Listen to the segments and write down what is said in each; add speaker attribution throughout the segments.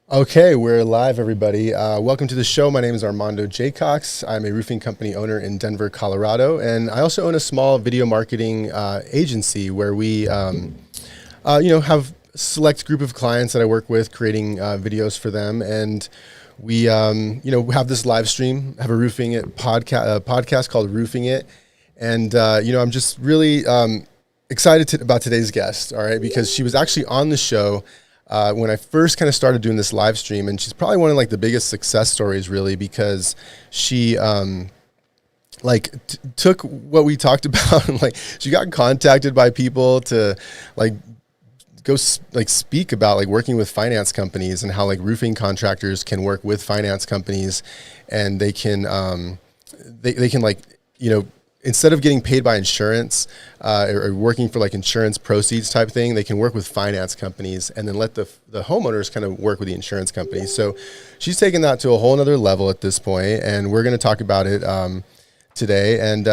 Speaker 1: Okay, we're live, everybody. Welcome to the show. My name is Armando J. Cox. I'm a roofing company owner in Denver, Colorado, and I also own a small video marketing agency where we, have a select group of clients that I work with, creating videos for them, and we, have this live stream, have a podcast called Roofing It, and I'm just really excited about today's guest. All right, because she was actually on the show when I first kind of started doing this live stream, and she's probably one of like the biggest success stories, really, because she took what we talked about and she got contacted by people to like speak about like working with finance companies and how like roofing contractors can work with finance companies, and they can they can instead of getting paid by insurance or working for like insurance proceeds type thing, they can work with finance companies and then let the homeowners kind of work with the insurance companies. So she's taken that to a whole nother level at this point, and we're going to talk about it today. And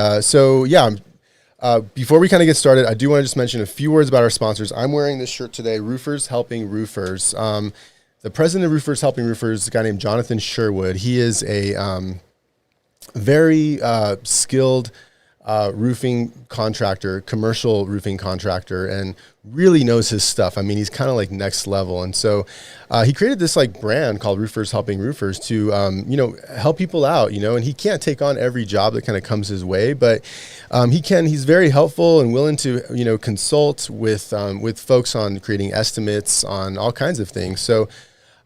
Speaker 1: before we kind of get started, I do want to just mention a few words about our sponsors. I'm wearing this shirt today, Roofers Helping Roofers. The president of Roofers Helping Roofers is a guy named Jonathan Sherwood. He is a very skilled roofing contractor, commercial roofing contractor, and really knows his stuff. I mean, he's kind of like next level. And so he created this like brand called Roofers Helping Roofers to, help people out, and he can't take on every job that kind of comes his way, but he's very helpful and willing to, consult with folks on creating estimates on all kinds of things. So,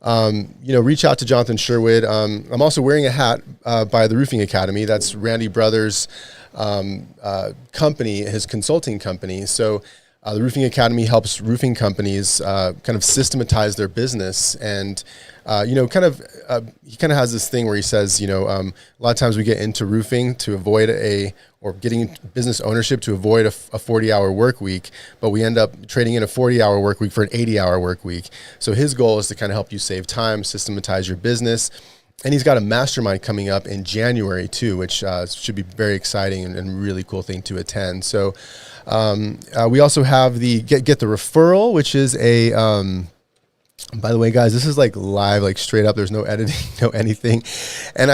Speaker 1: reach out to Jonathan Sherwood. I'm also wearing a hat by the Roofing Academy. That's Randy Brothers' company, his consulting company. So the Roofing Academy helps roofing companies kind of systematize their business. And, he kind of has this thing where he says, a lot of times we get into roofing to avoid or getting business ownership to avoid a 40-hour work week, but we end up trading in a 40-hour work week for an 80-hour work week. So his goal is to kind of help you save time, systematize your business. And he's got a mastermind coming up in January too, which should be very exciting and really cool thing to attend. So we also have the get the referral, which is a by the way, guys, this is like live, like straight up. There's no editing, no anything, and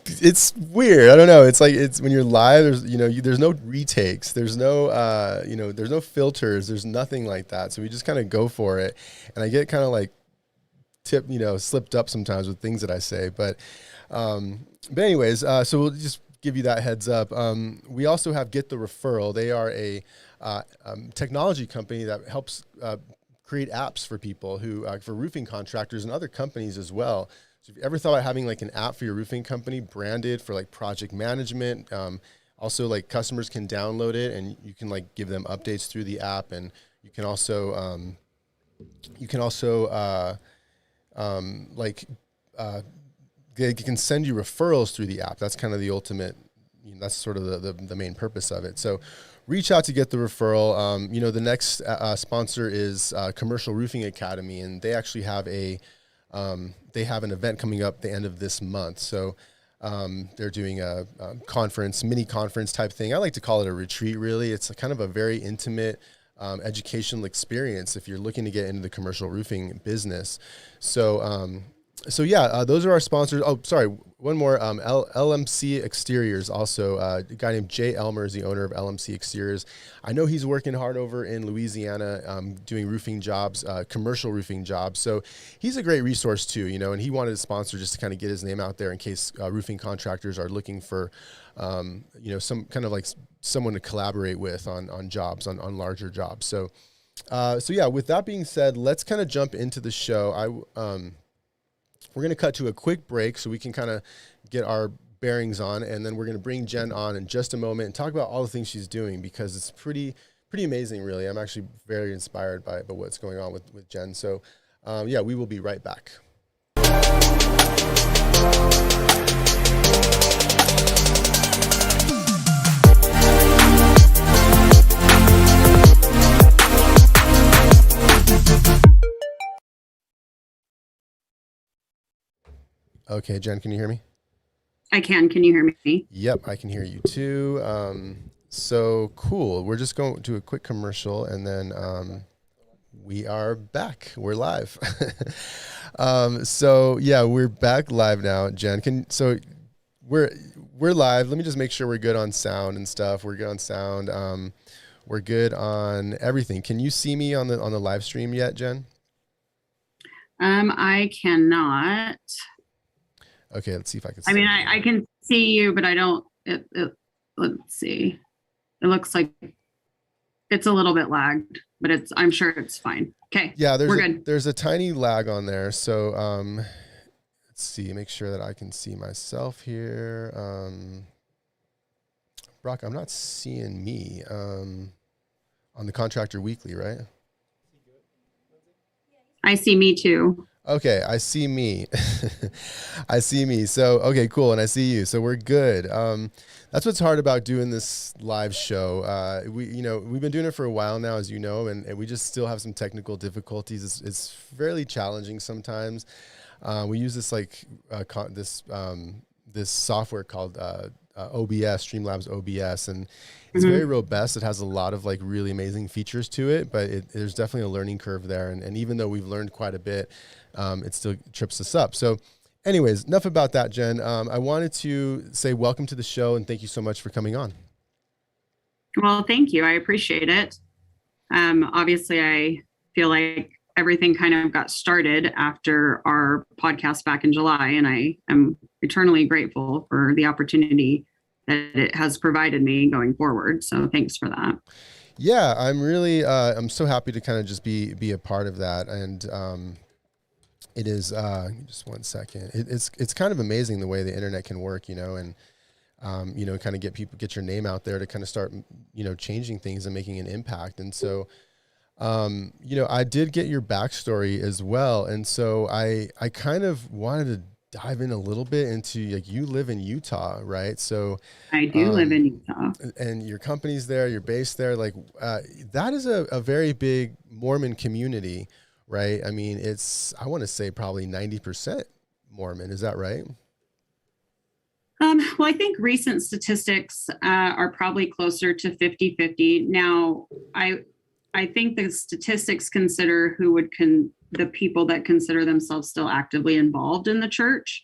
Speaker 1: it's weird. I don't know. It's when you're live. There's no retakes. There's no there's no filters. There's nothing like that. So we just kind of go for it, and I get kind of like slipped up sometimes with things that I say, but anyways, so we'll just give you that heads up. We also have Get the Referral. They are a technology company that helps create apps for people who, for roofing contractors and other companies as well. So if you ever thought about having like an app for your roofing company branded for like project management, also like customers can download it and you can like give them updates through the app, and you can also they can send you referrals through the app. That's kind of the ultimate, that's sort of the main purpose of it. So reach out to Get the Referral. The next sponsor is Commercial Roofing Academy, and they actually have they have an event coming up the end of this month. So they're doing a mini conference type thing. I like to call it a retreat, really. It's kind of a very intimate educational experience if you're looking to get into the commercial roofing business. So, those are our sponsors. Oh, sorry, one more. LMC Exteriors, also a guy named Jay Elmer is the owner of LMC Exteriors. I know he's working hard over in Louisiana, doing roofing jobs, commercial roofing jobs. So he's a great resource too, and he wanted a sponsor just to kind of get his name out there in case roofing contractors are looking for, some kind of like someone to collaborate with on jobs, on larger jobs. So with that being said, let's kind of jump into the show. We're going to cut to a quick break so we can kind of get our bearings on, and then we're going to bring Jen on in just a moment and talk about all the things she's doing, because it's pretty amazing, really. I'm actually very inspired by what's going on with Jen. So, we will be right back. Okay, Jen, can you hear me?
Speaker 2: I can. Can you hear me?
Speaker 1: Yep, I can hear you too. So cool. We're just going to a quick commercial, and then We are back. We're live. So yeah, we're back live now, Jen. We're we're live. Let me just make sure we're good on sound and stuff. We're good on sound. We're good on everything. Can you see me on the live stream yet, Jen?
Speaker 2: I cannot.
Speaker 1: Okay, let's see if I can.
Speaker 2: I mean, I can see you, but I don't. Let's see. It looks like it's a little bit lagged, but I'm sure it's fine. Okay.
Speaker 1: Yeah,
Speaker 2: we're good.
Speaker 1: There's a tiny lag on there. So let's see. Make sure that I can see myself here. Brock, I'm not seeing me on the Contractor Weekly, right?
Speaker 2: I see me too.
Speaker 1: Okay, I see me. I see me. So, okay, cool. And I see you. So we're good. That's what's hard about doing this live show. We've been doing it for a while now, as you know, and we just still have some technical difficulties. It's fairly challenging sometimes. We use this this software called OBS, Streamlabs OBS, and it's very robust. It has a lot of like really amazing features to it, but there's definitely a learning curve there. And even though we've learned quite a bit, it still trips us up. So anyways, enough about that, Jen. I wanted to say welcome to the show and thank you so much for coming on.
Speaker 2: Well, thank you. I appreciate it. Obviously, I feel like everything kind of got started after our podcast back in July, and I am eternally grateful for the opportunity that it has provided me going forward. So thanks for that.
Speaker 1: Yeah, I'm really, I'm so happy to kind of just be a part of that. And it is, just one second. It's kind of amazing the way the internet can work, and kind of get your name out there to kind of start, changing things and making an impact. And so, I did get your backstory as well. And so I kind of wanted to dive in a little bit into, like, you live in Utah, right? So
Speaker 2: I do live in Utah.
Speaker 1: And your company's there, you're based there. Like, that is a very big Mormon community, right? I mean, I want to say probably 90% Mormon. Is that right?
Speaker 2: Well, I think recent statistics are probably closer to 50-50. Now, I think the statistics consider the people that consider themselves still actively involved in the church.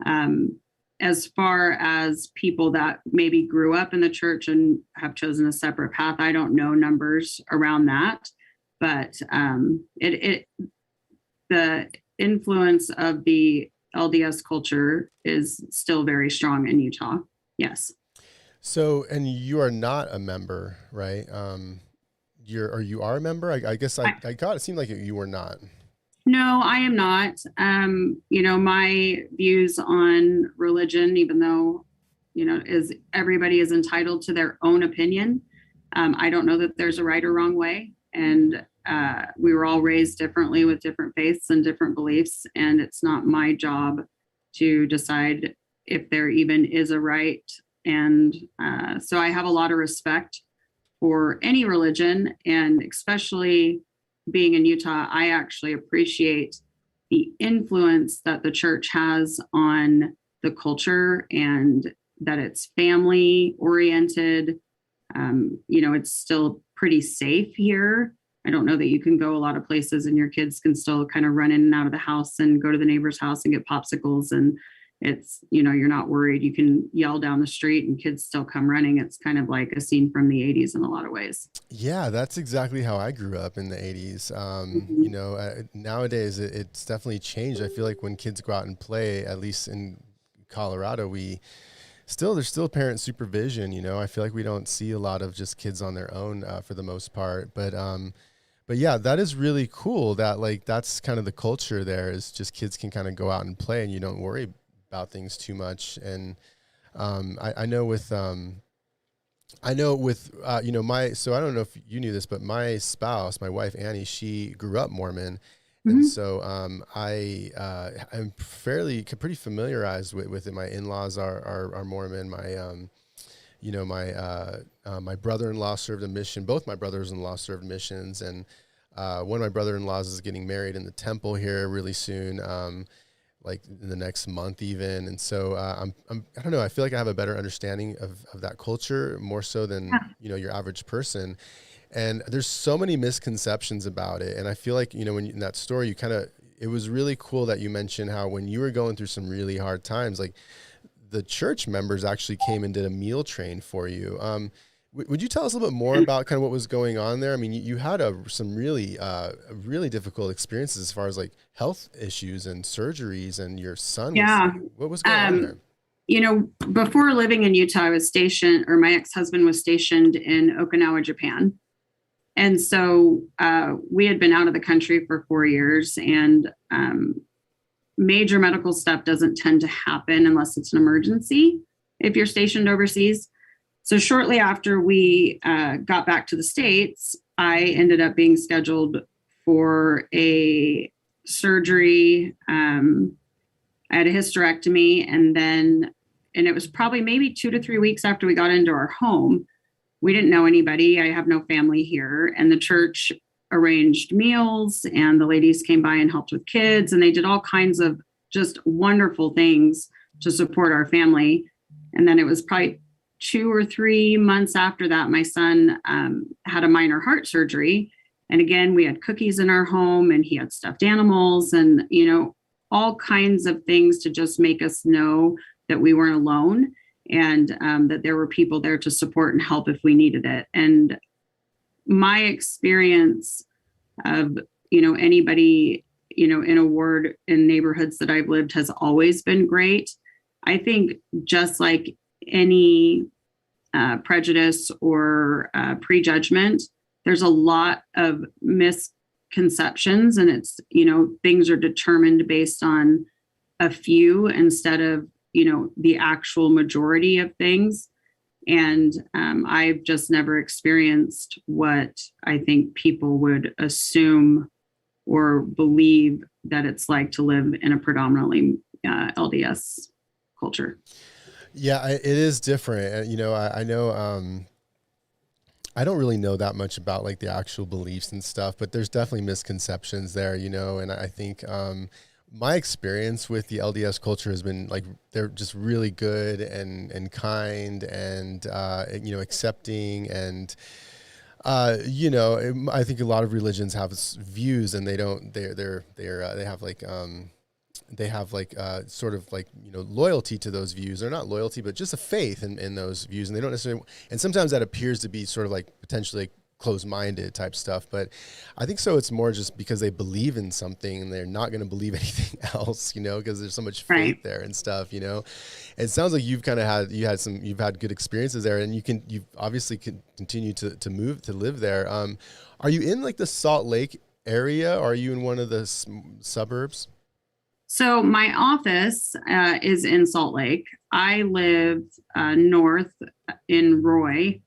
Speaker 2: As far as people that maybe grew up in the church and have chosen a separate path, I don't know numbers around that, but the influence of the LDS culture is still very strong in Utah. Yes.
Speaker 1: So, and you are not a member, right? You are a member? I guess I got it seemed like you were not.
Speaker 2: No, I am not. My views on religion, even though, everybody is entitled to their own opinion. I don't know that there's a right or wrong way. And we were all raised differently with different faiths and different beliefs. And it's not my job to decide if there even is a right. And so I have a lot of respect for any religion, and especially being in Utah, I actually appreciate the influence that the church has on the culture and that it's family oriented. It's still pretty safe here. I don't know that you can go a lot of places and your kids can still kind of run in and out of the house and go to the neighbor's house and get popsicles, and it's, you're not worried. You can yell down the street and kids still come running. It's kind of like a scene from the 80s in a lot of ways.
Speaker 1: Yeah, that's exactly how I grew up in the 80s. Nowadays it's definitely changed. I feel like when kids go out and play, at least in Colorado, there's still parent supervision. I feel like we don't see a lot of just kids on their own for the most part. But yeah, that is really cool that, like, that's kind of the culture there, is just kids can kind of go out and play and you don't worry about things too much. And I know with so I don't know if you knew this, but my spouse, my wife Annie, she grew up Mormon. And so I'm pretty familiarized with it. My in-laws are Mormon. My brother-in-law served a mission. Both my brothers-in-law served missions, and one of my brother-in-laws is getting married in the temple here really soon, like in the next month even. And so I don't know. I feel like I have a better understanding of that culture more so than your average person. And there's so many misconceptions about it. And I feel like, when in that story, it was really cool that you mentioned how when you were going through some really hard times, like the church members actually came and did a meal train for you. Would you tell us a little bit more about kind of what was going on there? I mean, you had some really difficult experiences as far as like health issues and surgeries, and your son.
Speaker 2: Yeah.
Speaker 1: What was going on there?
Speaker 2: Before living in Utah, my ex-husband was stationed in Okinawa, Japan. And so we had been out of the country for 4 years, and major medical stuff doesn't tend to happen unless it's an emergency if you're stationed overseas. So shortly after we got back to the States, I ended up being scheduled for a surgery. I had a hysterectomy, and it was probably maybe 2 to 3 weeks after we got into our home. We didn't know anybody. I have no family here. And the church arranged meals, and the ladies came by and helped with kids. And they did all kinds of just wonderful things to support our family. And then it was probably 2 or 3 months after that, my son had a minor heart surgery. And again, we had cookies in our home, and he had stuffed animals and, all kinds of things to just make us know that we weren't alone, and that there were people there to support and help if we needed it. And my experience of, anybody, in a ward in neighborhoods that I've lived has always been great. I think just like any prejudice or prejudgment, there's a lot of misconceptions, and it's, things are determined based on a few instead of, the actual majority of things. And I've just never experienced what I think people would assume or believe that it's like to live in a predominantly LDS culture.
Speaker 1: Yeah, it is different. I know, I don't really know that much about like the actual beliefs and stuff, but there's definitely misconceptions there, and I think, my experience with the LDS culture has been like, they're just really good and kind and, accepting. And, I think a lot of religions have views, and they have like sort of like, loyalty to those views, or not loyalty, but just a faith in those views. And they don't necessarily, and sometimes that appears to be sort of like potentially closed-minded type stuff, but I think so it's more just because they believe in something and they're not going to believe anything else, because there's so much faith there and stuff. It sounds like you've had good experiences there, and you've obviously continue to live there. Are you in like the Salt Lake area, or are you in one of the suburbs?
Speaker 2: So my office is in Salt Lake. I live north in Roy,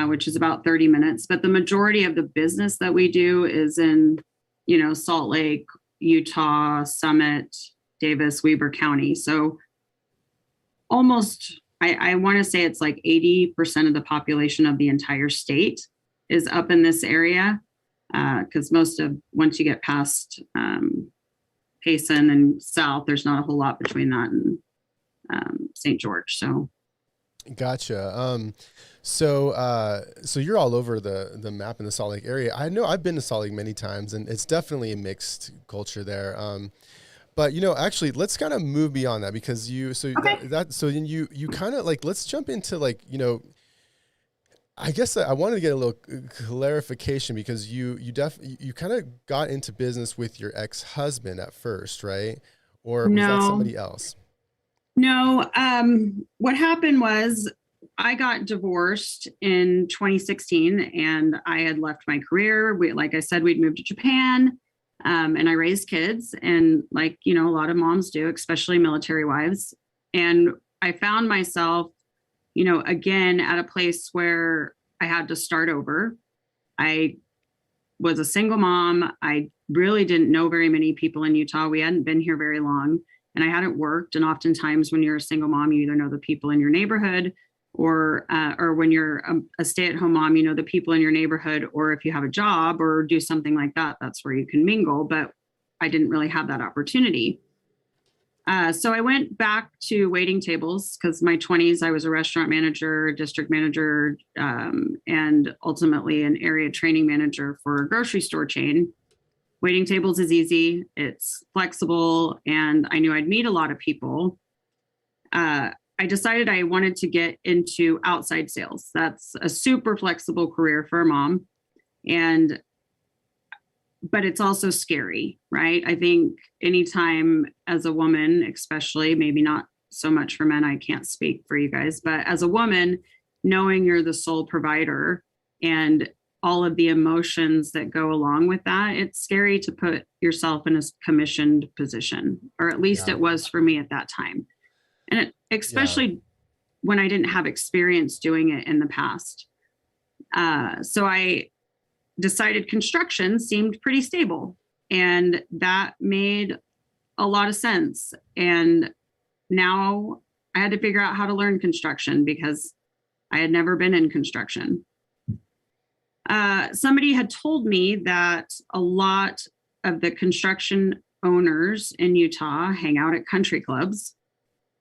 Speaker 2: which is about 30 minutes. But the majority of the business that we do is in, Salt Lake, Utah, Summit, Davis, Weber County. So almost, I want to say it's like 80% of the population of the entire state is up in this area. Because once you get past Payson and south, there's not a whole lot between that and St. George. So.
Speaker 1: Gotcha. So you're all over the map in the Salt Lake area. I know I've been to Salt Lake many times, and it's definitely a mixed culture there. But actually, let's kind of move beyond that, because then you kind of like, let's jump into like, I guess I wanted to get a little clarification, because you kind of got into business with your ex-husband at first, right? Or was that somebody else?
Speaker 2: No. What happened was I got divorced in 2016, and I had left my career. Like I said, we'd moved to Japan, and I raised kids, and like, a lot of moms do, especially military wives. And I found myself, again, at a place where I had to start over. I was a single mom. I really didn't know very many people in Utah. We hadn't been here very long. And I hadn't worked. And oftentimes when you're a single mom, you either know the people in your neighborhood, or when you're a stay-at-home mom, the people in your neighborhood, or if you have a job or do something like that, that's where you can mingle. But I didn't really have that opportunity. So I went back to waiting tables because my 20s, I was a restaurant manager, district manager, and ultimately an area training manager for a grocery store chain. Waiting tables is easy, it's flexible, and I knew I'd meet a lot of people. I decided I wanted to get into outside sales. That's a super flexible career for a mom. But it's also scary, right? I think anytime as a woman, especially, maybe not so much for men, I can't speak for you guys, but as a woman, knowing you're the sole provider and all of the emotions that go along with that, it's scary to put yourself in a commissioned position, or at least it was for me at that time. And especially when I didn't have experience doing it in the past. So I decided construction seemed pretty stable, and that made a lot of sense. And now I had to figure out how to learn construction because I had never been in construction. Somebody had told me that a lot of the construction owners in Utah hang out at country clubs.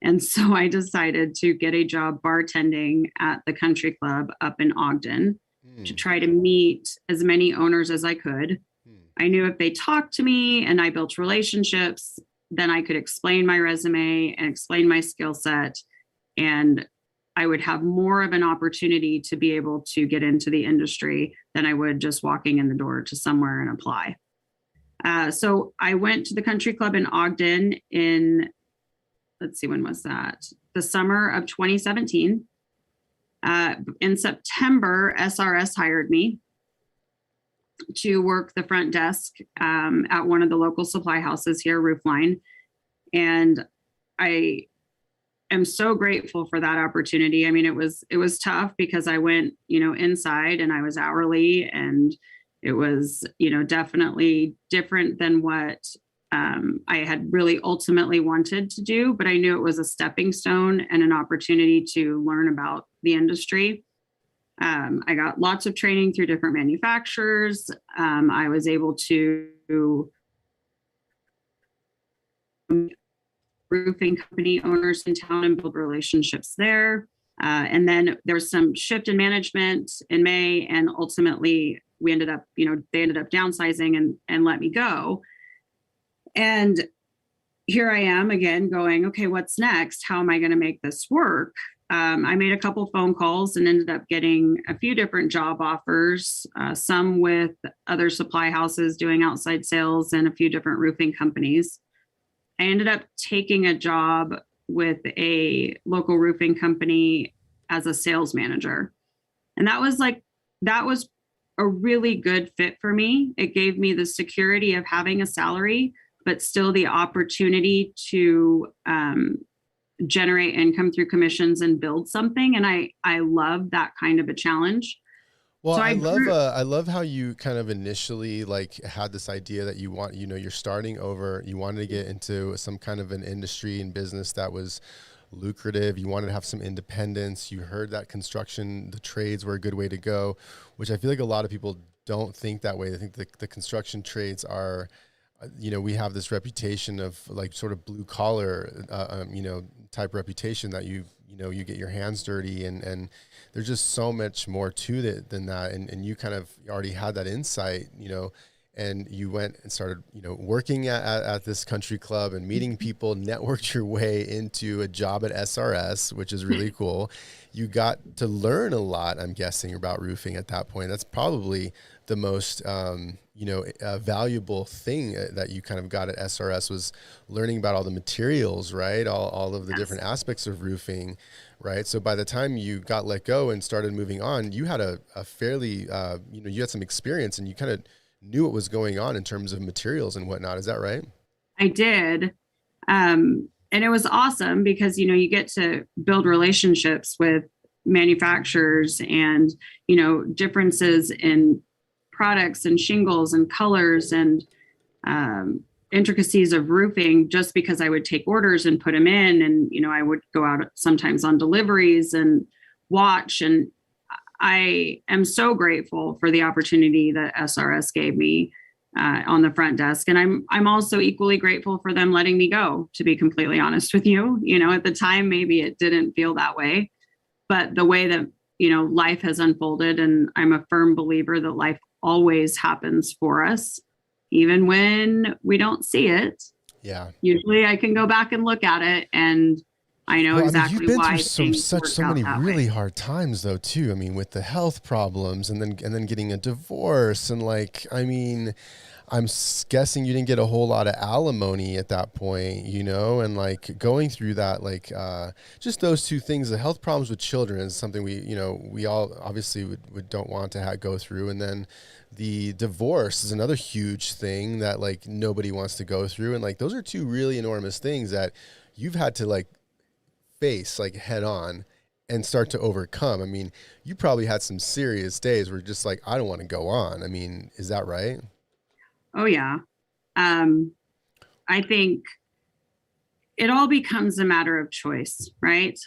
Speaker 2: And so I decided to get a job bartending at the country club up in Ogden to try to meet as many owners as I could. I knew if they talked to me and I built relationships, then I could explain my resume and explain my skill set, and I would have more of an opportunity to be able to get into the industry than I would just walking in the door to somewhere and apply. So I went to the country club in Ogden in, let's see, when was that? The summer of 2017. In September, SRS hired me to work the front desk at one of the local supply houses here, Roofline. And I am so grateful for that opportunity. I mean, it was tough because I went, inside and I was hourly, and it was, definitely different than what I had really ultimately wanted to do, but I knew it was a stepping stone and an opportunity to learn about the industry. I got lots of training through different manufacturers. I was able to roofing company owners in town and build relationships there. And then there was some shift in management in May, and ultimately we ended up, they ended up downsizing and let me go. And here I am again going, okay, what's next? How am I going to make this work? I made a couple phone calls and ended up getting a few different job offers, some with other supply houses doing outside sales and a few different roofing companies. I ended up taking a job with a local roofing company as a sales manager. And that was a really good fit for me. It gave me the security of having a salary, but still the opportunity to generate income through commissions and build something. And I love that kind of a challenge.
Speaker 1: Well, so I love how you kind of initially had this idea that you want, you're starting over, you wanted to get into some kind of an industry and business that was lucrative. You wanted to have some independence. You heard that construction, the trades were a good way to go, which I feel like a lot of people don't think that way. They think the construction trades are, we have this reputation of sort of blue collar, type reputation that you get your hands dirty, and there's just so much more to it than that. And you kind of already had that insight, and you went and started, working at this country club and meeting people, networked your way into a job at SRS, which is really cool. You got to learn a lot, I'm guessing, about roofing at that point. That's probably the most, valuable thing that you kind of got at SRS was learning about all the materials, right? All of the different aspects of roofing, right? So by the time you got let go and started moving on, you had a fairly, you had some experience and you kind of knew what was going on in terms of materials and whatnot. Is that right?
Speaker 2: I did. And it was awesome because, you get to build relationships with manufacturers and, differences in products and shingles and colors and intricacies of roofing, just because I would take orders and put them in. And, I would go out sometimes on deliveries and watch. And I am so grateful for the opportunity that SRS gave me. on the front desk. And I'm also equally grateful for them letting me go, to be completely honest with you. At the time, maybe it didn't feel that way, but the way that, life has unfolded, and I'm a firm believer that life always happens for us, even when we don't see it.
Speaker 1: Yeah.
Speaker 2: Usually I can go back and look at it, and I know exactly
Speaker 1: you've been
Speaker 2: why
Speaker 1: through
Speaker 2: things worked
Speaker 1: so
Speaker 2: out
Speaker 1: many
Speaker 2: that
Speaker 1: really
Speaker 2: way.
Speaker 1: hard times though too. I mean, with the health problems and then getting a divorce and I'm guessing you didn't get a whole lot of alimony at that point, and going through that, just those two things, the health problems with children is something we all obviously would don't want to go through. And then the divorce is another huge thing that nobody wants to go through. And those are two really enormous things that you've had to face head on and start to overcome. I mean, you probably had some serious days where just I don't want to go on. I mean, is that right?
Speaker 2: Oh yeah. Um, I think it all becomes a matter of choice, right?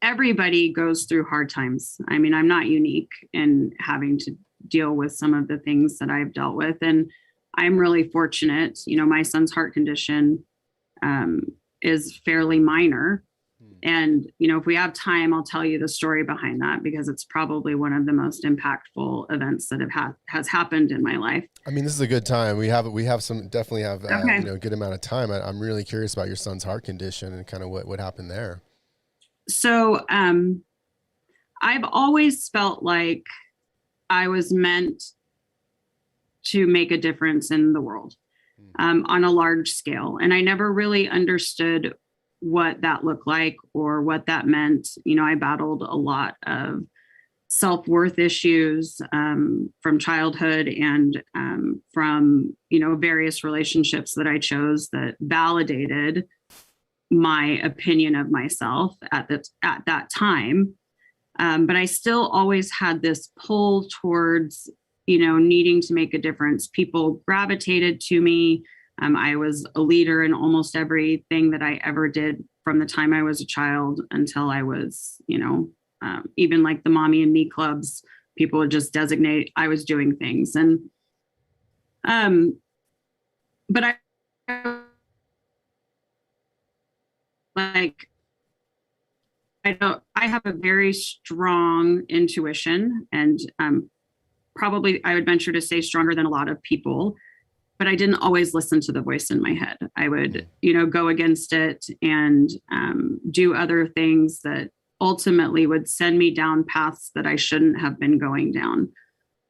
Speaker 2: Everybody goes through hard times. I mean, I'm not unique in having to deal with some of the things that I've dealt with. And I'm really fortunate. My son's heart condition um, is fairly minor. And, if we have time, I'll tell you the story behind that, because it's probably one of the most impactful events that has happened in my life.
Speaker 1: I mean, this is a good time. We have definitely have,
Speaker 2: Okay.
Speaker 1: a good amount of time. I'm really curious about your son's heart condition and kind of what happened there.
Speaker 2: So, I've always felt like I was meant to make a difference in the world, on a large scale. And I never really understood what that looked like or what that meant. I battled a lot of self-worth issues from childhood and from, various relationships that I chose that validated my opinion of myself at that time. But I still always had this pull towards, needing to make a difference. People gravitated to me. I was a leader in almost everything that I ever did from the time I was a child until I was, even the mommy and me clubs, people would just designate I was doing things. And, but I have a very strong intuition, and probably I would venture to say stronger than a lot of people, but I didn't always listen to the voice in my head. I would, go against it and do other things that ultimately would send me down paths that I shouldn't have been going down.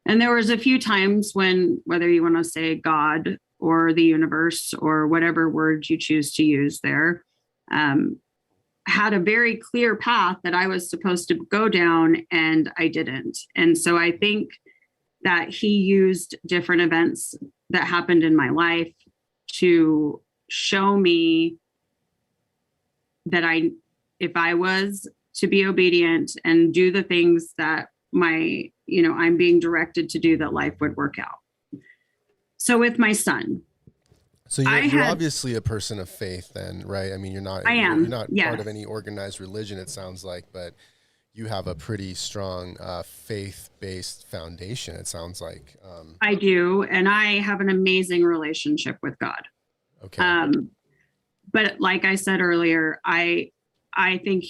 Speaker 2: And there was a few times when, whether you want to say God or the universe or whatever word you choose to use there, had a very clear path that I was supposed to go down, and I didn't. And so I think that he used different events that happened in my life to show me that if I was to be obedient and do the things that I'm being directed to do, that life would work out. So with my son,
Speaker 1: so you're obviously a person of faith then, right? I mean, you're not
Speaker 2: yes.
Speaker 1: part of any organized religion, it sounds like, but you have a pretty strong faith-based foundation, it sounds like.
Speaker 2: I do, and I have an amazing relationship with God.
Speaker 1: Okay.
Speaker 2: But like I said earlier, I think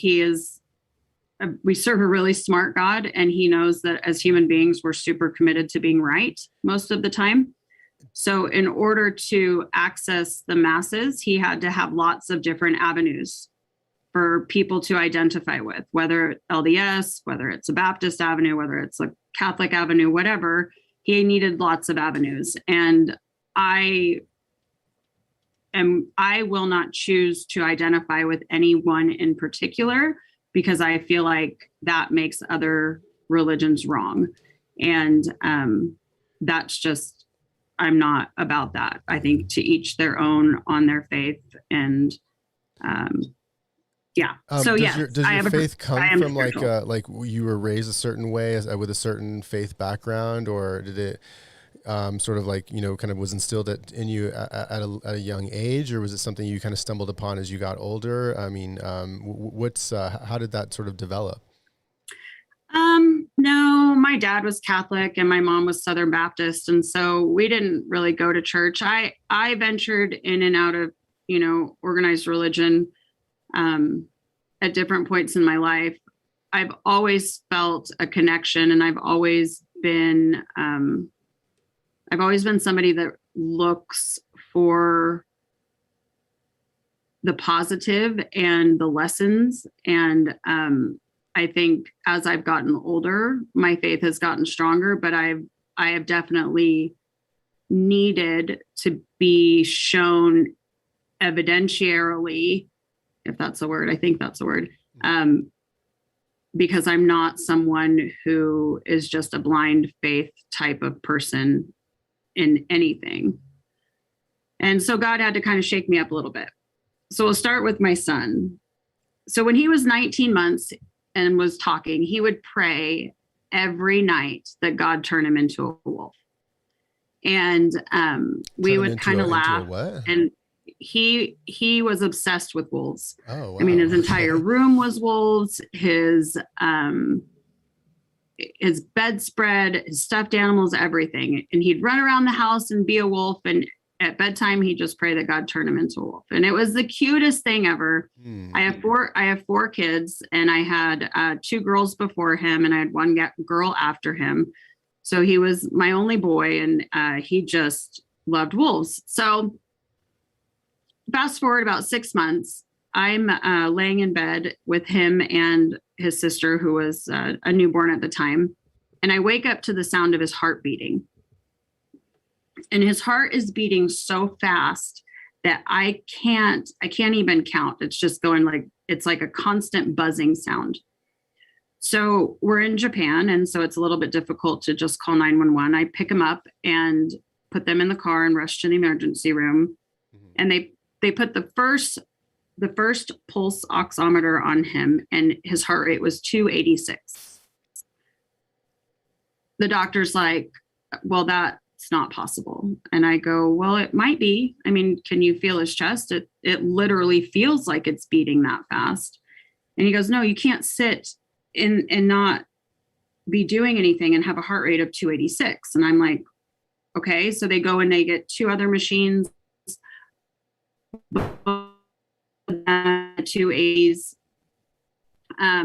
Speaker 2: we serve a really smart God, and he knows that as human beings, we're super committed to being right most of the time. So in order to access the masses, he had to have lots of different avenues for people to identify with, whether LDS, whether it's a Baptist avenue, whether it's a Catholic avenue, whatever. He needed lots of avenues. And I will not choose to identify with anyone in particular, because I feel like that makes other religions wrong. And that's just, I'm not about that. I think to each their own on their faith. And yeah. So
Speaker 1: does
Speaker 2: yes,
Speaker 1: your faith come from like you were raised a certain way with a certain faith background, or did it sort of kind of was instilled in you at a young age, or was it something you kind of stumbled upon as you got older? I mean, how did that sort of develop?
Speaker 2: No, my dad was Catholic and my mom was Southern Baptist. And so we didn't really go to church. I ventured in and out of, organized religion at different points in my life. I've always felt a connection, and I've always been somebody that looks for the positive and the lessons. And I think as I've gotten older, my faith has gotten stronger, but I have definitely needed to be shown evidentiarily, if that's a word, I think that's a word, because I'm not someone who is just a blind faith type of person in anything. And so God had to kind of shake me up a little bit. So we'll start with my son. So when he was 19 months and was talking, he would pray every night that God turn him into a wolf. And we would kind of laugh. And he was obsessed with wolves.
Speaker 1: Oh, wow.
Speaker 2: I mean, his entire room was wolves. His bedspread, his stuffed animals, everything. And he'd run around the house and be a wolf. And at bedtime, he'd just pray that God turn him into a wolf. And it was the cutest thing ever. I have four kids, and I had 2 girls before him, and I had 1 girl after him. So he was my only boy, and he just loved wolves. So fast forward about 6 months, I'm laying in bed with him and his sister, who was a newborn at the time. And I wake up to the sound of his heart beating. And his heart is beating so fast that I can't even count. It's just going it's like a constant buzzing sound. So we're in Japan, and so it's a little bit difficult to just call 911. I pick him up and put them in the car and rush to the emergency room. Mm-hmm. And they put the first pulse oximeter on him, and his heart rate was 286. The doctor's like, well, that's not possible. And I go, well, it might be. I mean, can you feel his chest? It literally feels like it's beating that fast. And he goes, no, you can't sit in and not be doing anything and have a heart rate of 286. And I'm like, okay. So they go and they get 2 other machines, 280s.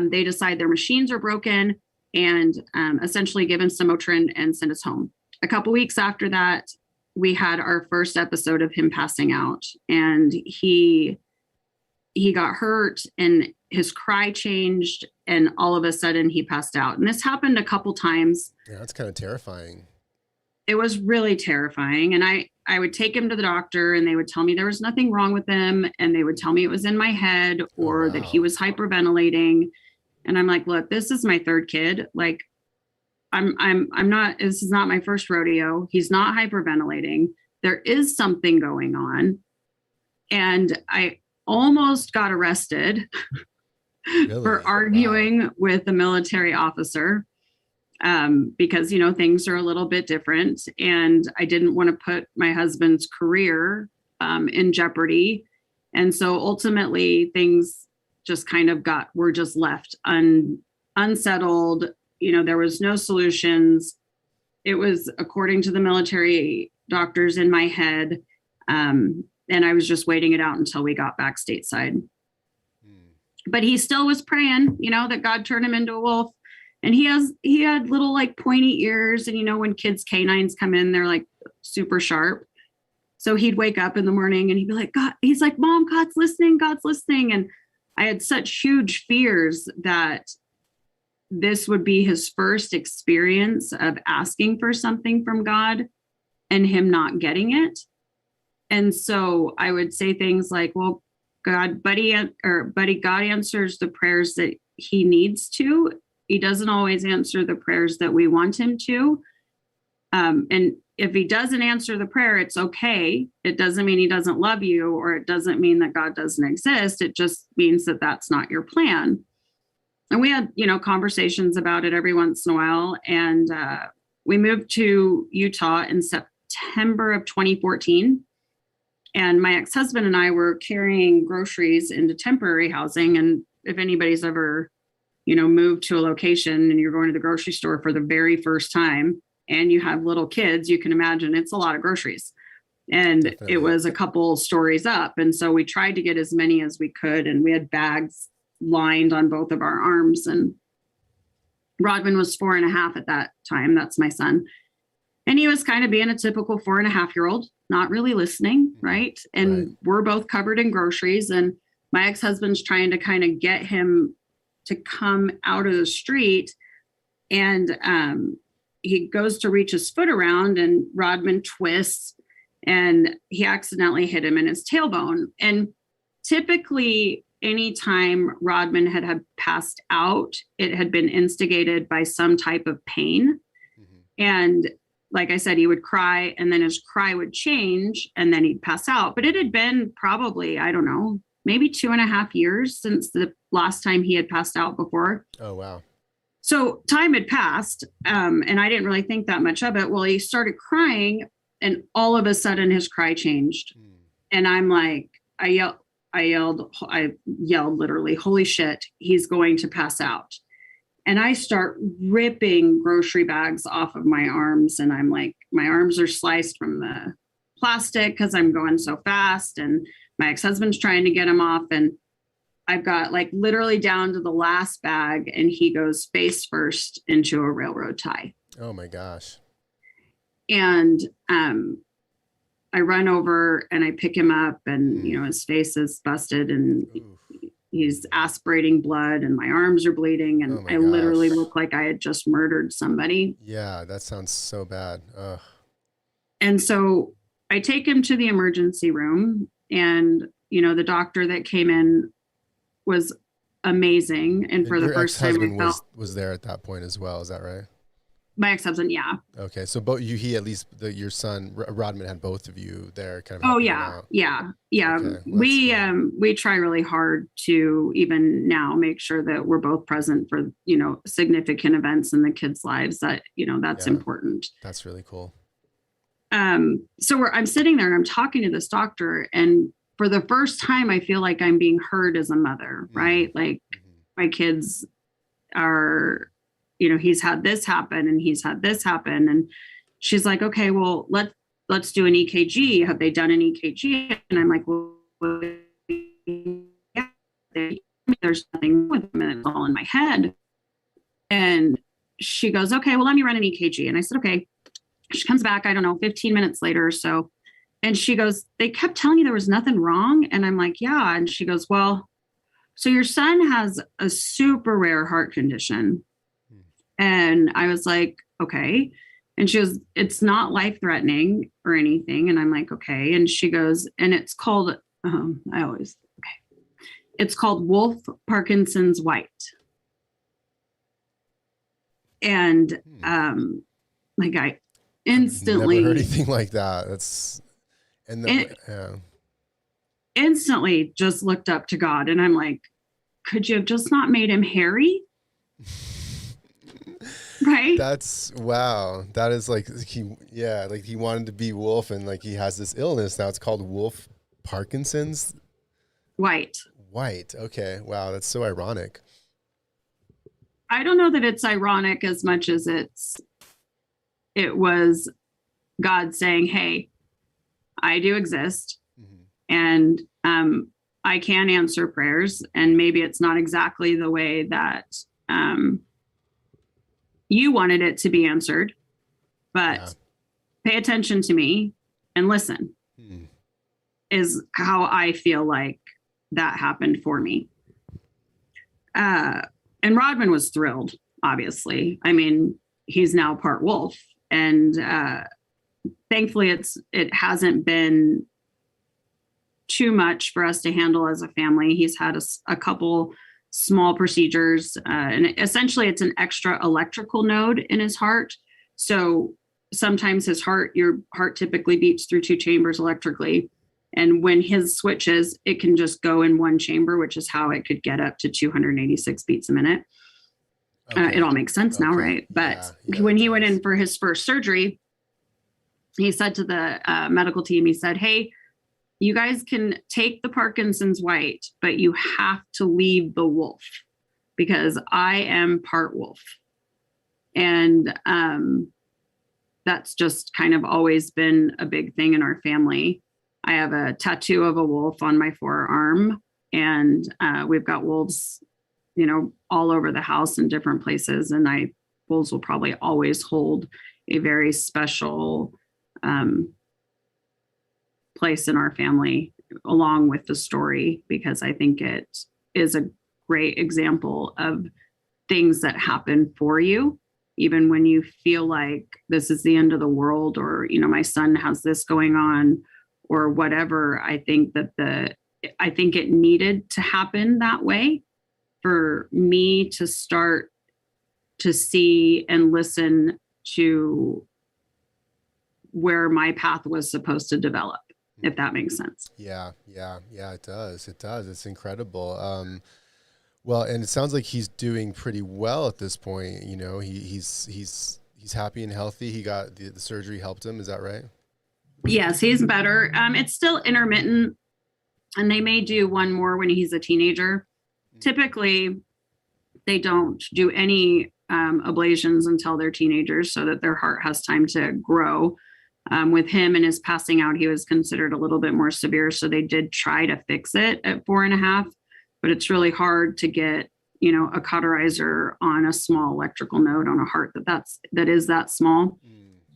Speaker 2: They decide their machines are broken, and essentially give him some Motrin and send us home. A couple weeks after that, we had our first episode of him passing out, and he got hurt and his cry changed, and all of a sudden he passed out. And this happened a couple times.
Speaker 1: Yeah, that's kind of terrifying.
Speaker 2: It was really terrifying. And I would take him to the doctor, and they would tell me there was nothing wrong with him. And they would tell me it was in my head, or that he was hyperventilating. And I'm like, look, this is my 3rd kid. Like, I'm not, this is not my first rodeo. He's not hyperventilating. There is something going on. And I almost got arrested really? For arguing with a military officer, because, things are a little bit different. And I didn't want to put my husband's career in jeopardy. And so ultimately things just kind of were just left unsettled. There was no solutions. It was according to the military doctors in my head. And I was just waiting it out until we got back stateside. But he still was praying, that God turned him into a wolf. And he had little pointy ears. And, when kids' canines come in, they're super sharp. So he'd wake up in the morning and he'd be like, God, he's like, Mom, God's listening. God's listening. And I had such huge fears that this would be his first experience of asking for something from God and him not getting it. And so I would say things like, well, buddy, God answers the prayers that he needs to. He doesn't always answer the prayers that we want him to. And if he doesn't answer the prayer, it's okay. It doesn't mean he doesn't love you, or it doesn't mean that God doesn't exist. It just means that that's not your plan. And we had, conversations about it every once in a while. And we moved to Utah in September of 2014. And my ex-husband and I were carrying groceries into temporary housing. And if anybody's ever move to a location and you're going to the grocery store for the very first time and you have little kids, you can imagine it's a lot of groceries. And
Speaker 1: Definitely.
Speaker 2: it was a couple stories up. And so we tried to get as many as we could. And we had bags lined on both of our arms. And Rodman was 4.5 at that time. That's my son. And he was kind of being a typical 4.5-year-old, not really listening. Right. And
Speaker 1: Right.
Speaker 2: we're both covered in groceries. And my ex-husband's trying to kind of get him to come out of the street. And he goes to reach his foot around and Rodman twists and he accidentally hit him in his tailbone. And typically anytime Rodman had passed out, it had been instigated by some type of pain.
Speaker 1: Mm-hmm.
Speaker 2: And like I said, he would cry and then his cry would change and then he'd pass out. But it had been probably, I don't know, maybe 2.5 years since the last time he had passed out before.
Speaker 1: Oh, wow.
Speaker 2: So time had passed and I didn't really think that much of it. Well, he started crying and all of a sudden his cry changed.
Speaker 1: Mm.
Speaker 2: And I'm like, I yelled literally, holy shit, he's going to pass out. And I start ripping grocery bags off of my arms. And I'm like, my arms are sliced from the plastic because I'm going so fast. And my ex-husband's trying to get him off. And I've got like literally down to the last bag. And he goes face first into a railroad tie.
Speaker 1: Oh my gosh.
Speaker 2: And I run over and I pick him up and, his face is busted and
Speaker 1: Oof.
Speaker 2: he's aspirating blood and my arms are bleeding. And
Speaker 1: Oh my
Speaker 2: I literally
Speaker 1: gosh.
Speaker 2: look like I had just murdered somebody.
Speaker 1: Yeah, that sounds so bad. Ugh.
Speaker 2: And so I take him to the emergency room and, the doctor that came in was amazing. And for the
Speaker 1: Your
Speaker 2: first time I felt
Speaker 1: was there at that point as well. Is that right?
Speaker 2: my ex-husband. Yeah.
Speaker 1: Okay. So he at least your son Rodman had both of you there kind of.
Speaker 2: Oh
Speaker 1: helping him
Speaker 2: yeah.
Speaker 1: out.
Speaker 2: Yeah. Yeah.
Speaker 1: Okay, well,
Speaker 2: We try really hard to even now make sure that we're both present for, significant events in the kids' lives that, that's
Speaker 1: Yeah.
Speaker 2: important.
Speaker 1: That's really cool.
Speaker 2: So I'm sitting there and I'm talking to this doctor and for the first time, I feel like I'm being heard as a mother, right? Like my kids are, he's had this happen and he's had this happen. And she's like, okay, well, let's do an EKG. Have they done an EKG? And I'm like, well, yeah, there's nothing with him and it's all in my head. And she goes, okay, well, let me run an EKG. And I said, okay. She comes back, I don't know, 15 minutes later or so. And she goes, they kept telling you there was nothing wrong. And I'm like, yeah. And she goes, well, so your son has a super rare heart condition. And I was like, okay. And she goes, it's not life threatening or anything. And I'm like, okay. And she goes, and it's called, it's called Wolff Parkinson's White. And like I instantly
Speaker 1: never heard anything like that. That's yeah.
Speaker 2: Instantly just looked up to God and I'm like, could you have just not made him hairy? Right?
Speaker 1: That's wow. That is like he wanted to be Wolf and like he has this illness now. It's called Wolff Parkinson's
Speaker 2: White.
Speaker 1: Okay. Wow, that's so ironic.
Speaker 2: I don't know that it's ironic as much as it was God saying, hey, I do exist. And I can answer prayers. And maybe it's not exactly the way that you wanted it to be answered, but pay attention to me and listen is how I feel like that happened for me. And Rodman was thrilled, obviously. I mean, he's now part Wolf. And thankfully it hasn't been too much for us to handle as a family. He's had a couple small procedures and essentially it's an extra electrical node in his heart. So sometimes your heart typically beats through 2 chambers electrically. And when his switches, it can just go in one chamber, which is how it could get up to 286 beats a minute. Okay. It all makes sense now, right? But when he went in for his first surgery, he said to the medical team, he said, hey, you guys can take the Parkinson's White, but you have to leave the Wolff. because I am part wolf. And that's just kind of always been a big thing in our family. I have a tattoo of a wolf on my forearm, and we've got wolves, all over the house in different places. And wolves will probably always hold a very special place in our family, along with the story, because I think it is a great example of things that happen for you, even when you feel like this is the end of the world, or, my son has this going on or whatever. I think it needed to happen that way for me to start to see and listen to where my path was supposed to develop, if that makes sense.
Speaker 1: Yeah, it does. It's incredible. Well, and it sounds like he's doing pretty well at this point. He's happy and healthy. He got the surgery helped him. Is that right?
Speaker 2: Yes, he's better. It's still intermittent, and they may do one more when he's a teenager. Typically, they don't do any ablations until they're teenagers, so that their heart has time to grow. With him and his passing out, he was considered a little bit more severe, so they did try to fix it at 4.5. But it's really hard to get, a cauterizer on a small electrical node on a heart that is that small.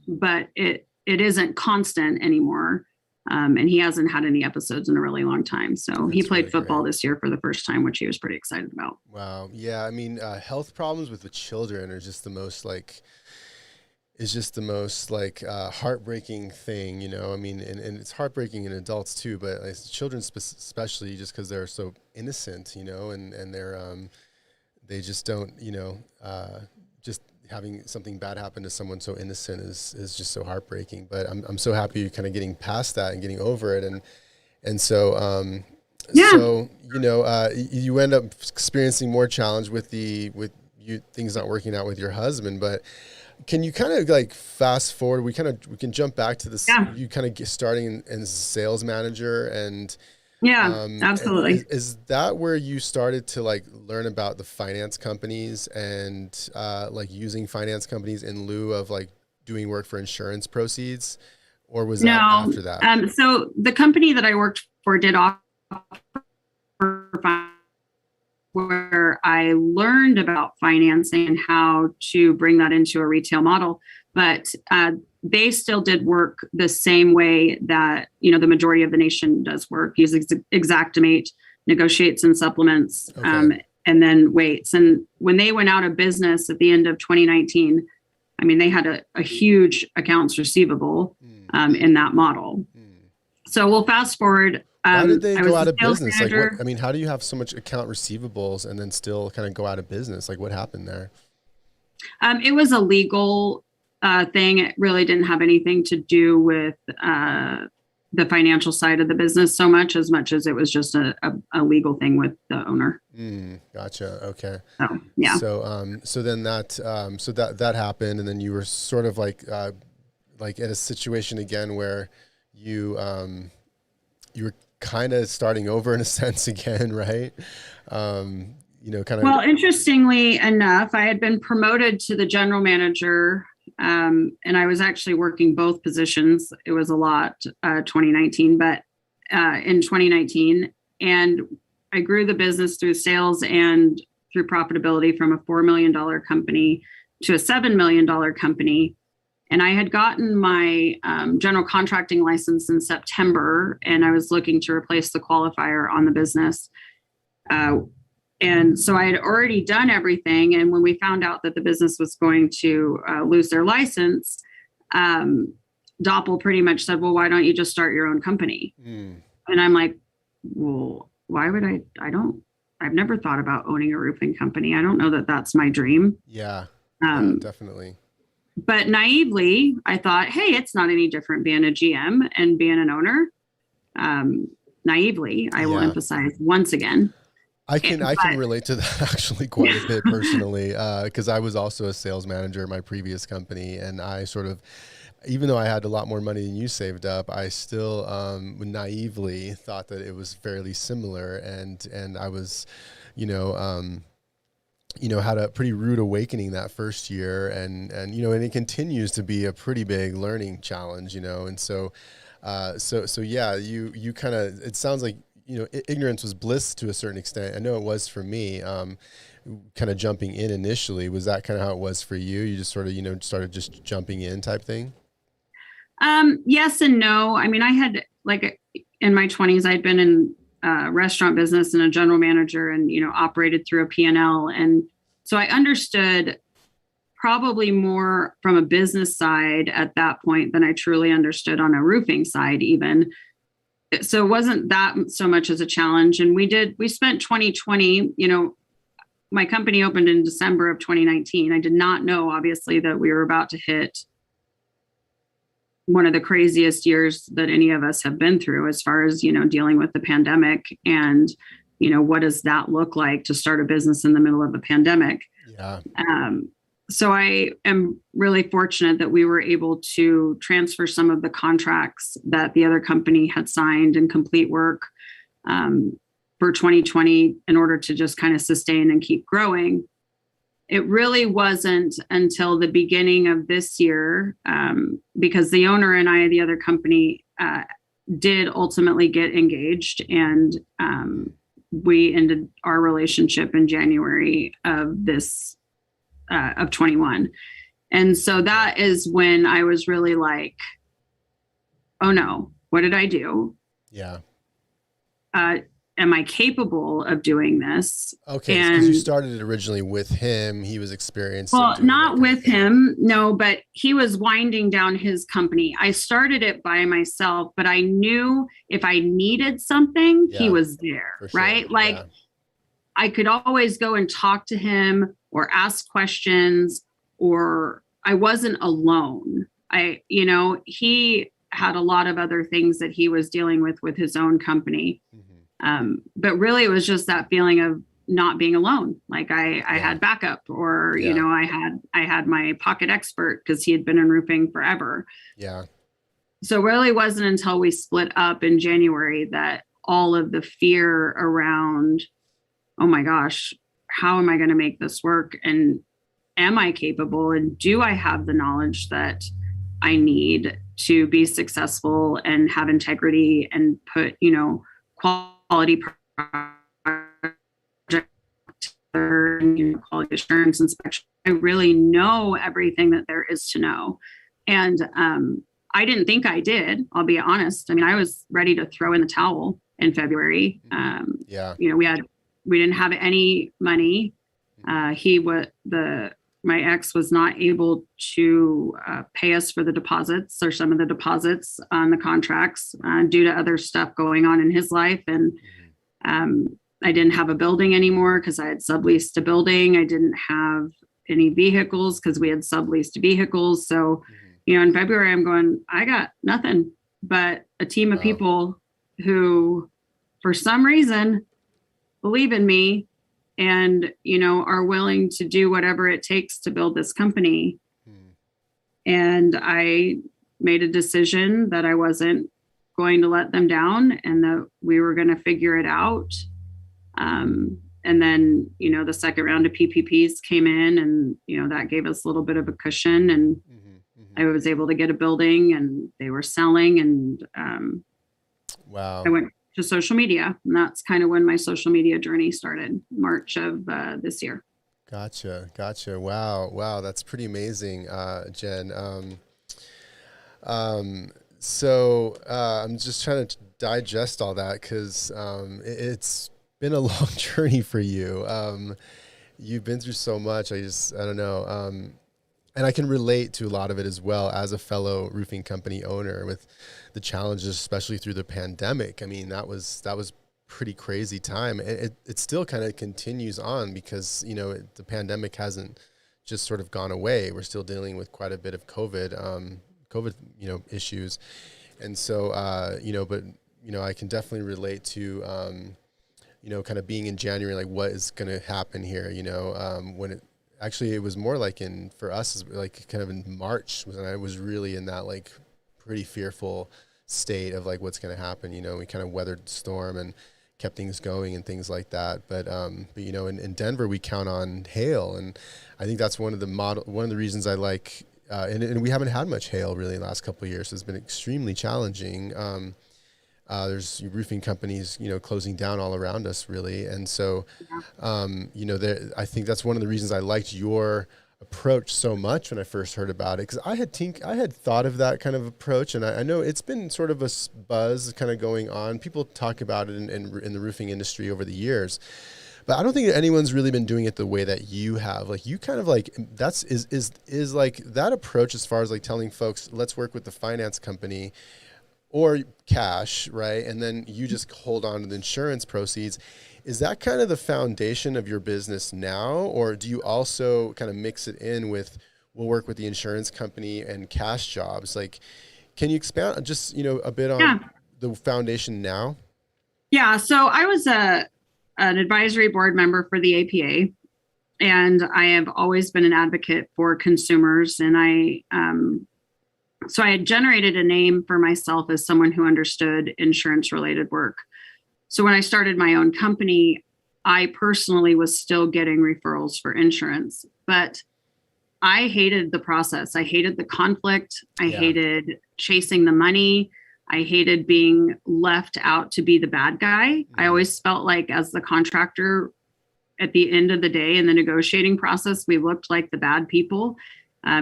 Speaker 2: But it isn't constant anymore. And he hasn't had any episodes in a really long time. So he played football this year for the first time, which he was pretty excited about.
Speaker 1: Wow. Yeah. I mean, health problems with the children are just the most heartbreaking thing, I mean, and it's heartbreaking in adults too, but children especially, just because they're so innocent, and they're, they just don't, just having something bad happen to someone so innocent is just so heartbreaking. But I'm so happy you're kind of getting past that and getting over it. And so, you end up experiencing more challenge with things not working out with your husband, but can you kind of fast forward? We can jump back to this. Yeah. You kind of starting as a sales manager, and
Speaker 2: absolutely.
Speaker 1: Is that where you started to learn about the finance companies and using finance companies in lieu of doing work for insurance proceeds, or was that after that?
Speaker 2: So the company that I worked for did offer where I learned about financing and how to bring that into a retail model. But they still did work the same way that, the majority of the nation does work, uses Xactimate, negotiates and supplements, and then waits. And when they went out of business at the end of 2019, I mean, they had a huge accounts receivable in that model. So we'll fast forward.
Speaker 1: Why did they go out of business? How do you have so much account receivables and then still kind of go out of business? What happened there?
Speaker 2: It was a legal thing. It really didn't have anything to do with the financial side of the business so much as it was just a legal thing with the owner.
Speaker 1: Gotcha. Okay.
Speaker 2: So, yeah.
Speaker 1: So then that happened, and then you were sort of in a situation again where you were kind of starting over in a sense again, right?
Speaker 2: Well, interestingly enough, I had been promoted to the general manager, and I was actually working both positions. It was a lot, 2019, but in 2019, and I grew the business through sales and through profitability from a $4 million company to a $7 million company. And I had gotten my general contracting license in September, and I was looking to replace the qualifier on the business. And so I had already done everything. And when we found out that the business was going to lose their license, Doppel pretty much said, well, why don't you just start your own company? And I'm like, well, why would I've never thought about owning a roofing company. I don't know that that's my dream.
Speaker 1: Yeah, definitely.
Speaker 2: But naively, I thought, hey, it's not any different being a GM and being an owner. Naively, I will emphasize once again.
Speaker 1: I can relate to that actually quite a bit personally, because I was also a sales manager in my previous company, and I sort of, even though I had a lot more money than you saved up, I still naively thought that it was fairly similar, and I was, had a pretty rude awakening that first year, and it continues to be a pretty big learning challenge, and so yeah, you kind of, it sounds like, ignorance was bliss to a certain extent. I know it was for me, kind of jumping in initially. Was that kind of how it was for you? You just sort of, started just jumping in type thing?
Speaker 2: Yes and no. I mean, I had like in my 20s, I'd been in restaurant business and a general manager and, operated through a P&L. And so I understood probably more from a business side at that point than I truly understood on a roofing side even. So it wasn't that so much as a challenge. And we spent 2020, my company opened in December of 2019. I did not know, obviously, that we were about to hit one of the craziest years that any of us have been through as far as, dealing with the pandemic and, what does that look like to start a business in the middle of a pandemic?
Speaker 1: Yeah.
Speaker 2: So I am really fortunate that we were able to transfer some of the contracts that the other company had signed and complete work for 2020 in order to just kind of sustain and keep growing. It really wasn't until the beginning of this year, because the owner and I, the other company, did ultimately get engaged, and we ended our relationship in January of 21. And so that is when I was really like, oh no, what did I do?
Speaker 1: Yeah.
Speaker 2: Am I capable of doing this?
Speaker 1: Okay, because you started it originally with him. He was experienced.
Speaker 2: Well, not with him, no, but he was winding down his company. I started it by myself, but I knew if I needed something, he was there,
Speaker 1: sure.
Speaker 2: right? Like I could always go and talk to him or ask questions, or I wasn't alone. He had a lot of other things that he was dealing with his own company. But really it was just that feeling of not being alone. Like I had backup, or, I had my pocket expert because he had been in roofing forever.
Speaker 1: Yeah.
Speaker 2: So it really wasn't until we split up in January that all of the fear around, oh my gosh, how am I going to make this work? And am I capable? And do I have the knowledge that I need to be successful and have integrity and put, quality project and quality assurance inspection? I really know everything that there is to know. And I didn't think I did, I'll be honest. I mean, I was ready to throw in the towel in February. We didn't have any money. My ex was not able to pay us for the deposits, or some of the deposits on the contracts, due to other stuff going on in his life. And I didn't have a building anymore because I had subleased a building. I didn't have any vehicles because we had subleased vehicles. So, in February, I'm going, I got nothing but a team of people who, for some reason, believe in me and, are willing to do whatever it takes to build this company. And I made a decision that I wasn't going to let them down and that we were going to figure it out. And then, the second round of PPPs came in, and, that gave us a little bit of a cushion, and I was able to get a building, and they were selling, and
Speaker 1: wow.
Speaker 2: I went to social media, and that's kind of when my social media journey started, March of this year.
Speaker 1: Gotcha. Wow. That's pretty amazing, Jen. So I'm just trying to digest all that, because it's been a long journey for you. You've been through so much. I don't know. And I can relate to a lot of it as well as a fellow roofing company owner, with the challenges, especially through the pandemic. I mean, that was pretty crazy time. It still kind of continues on because, the pandemic hasn't just sort of gone away. We're still dealing with quite a bit of COVID, issues. And so, but, I can definitely relate to, kind of being in January, like what is going to happen here, when it was more like for us, like kind of in March when I was really in that like pretty fearful state of like what's going to happen. We kind of weathered the storm and kept things going and things like that. But you know, in Denver, we count on hail, and I think that's one of the reasons I like. And we haven't had much hail really in the last couple of years. So it's been extremely challenging. There's roofing companies, you know, closing down all around us really. And so, you know, I think that's one of the reasons I liked your approach so much when I first heard about it. Cause I had thought of that kind of approach, and I know it's been sort of a buzz kind of going on. People talk about it in the roofing industry over the years, but I don't think anyone's really been doing it the way that you have. Like you kind of like, is like that approach as far as like telling folks, let's work with the finance company or cash, right? And then you just hold on to the insurance proceeds. Is that kind of the foundation of your business now? Or do you also kind of mix it in with, we'll work with the insurance company and cash jobs? Like, can you expand just, you know, a bit on the foundation now?
Speaker 2: Yeah. So I was an advisory board member for the APA, and I have always been an advocate for consumers. And so I had generated a name for myself as someone who understood insurance related work. So when I started my own company, I personally was still getting referrals for insurance, but I hated the process. I hated the conflict. I hated chasing the money. I hated being left out to be the bad guy. I always felt like as the contractor at the end of the day in the negotiating process, we looked like the bad people.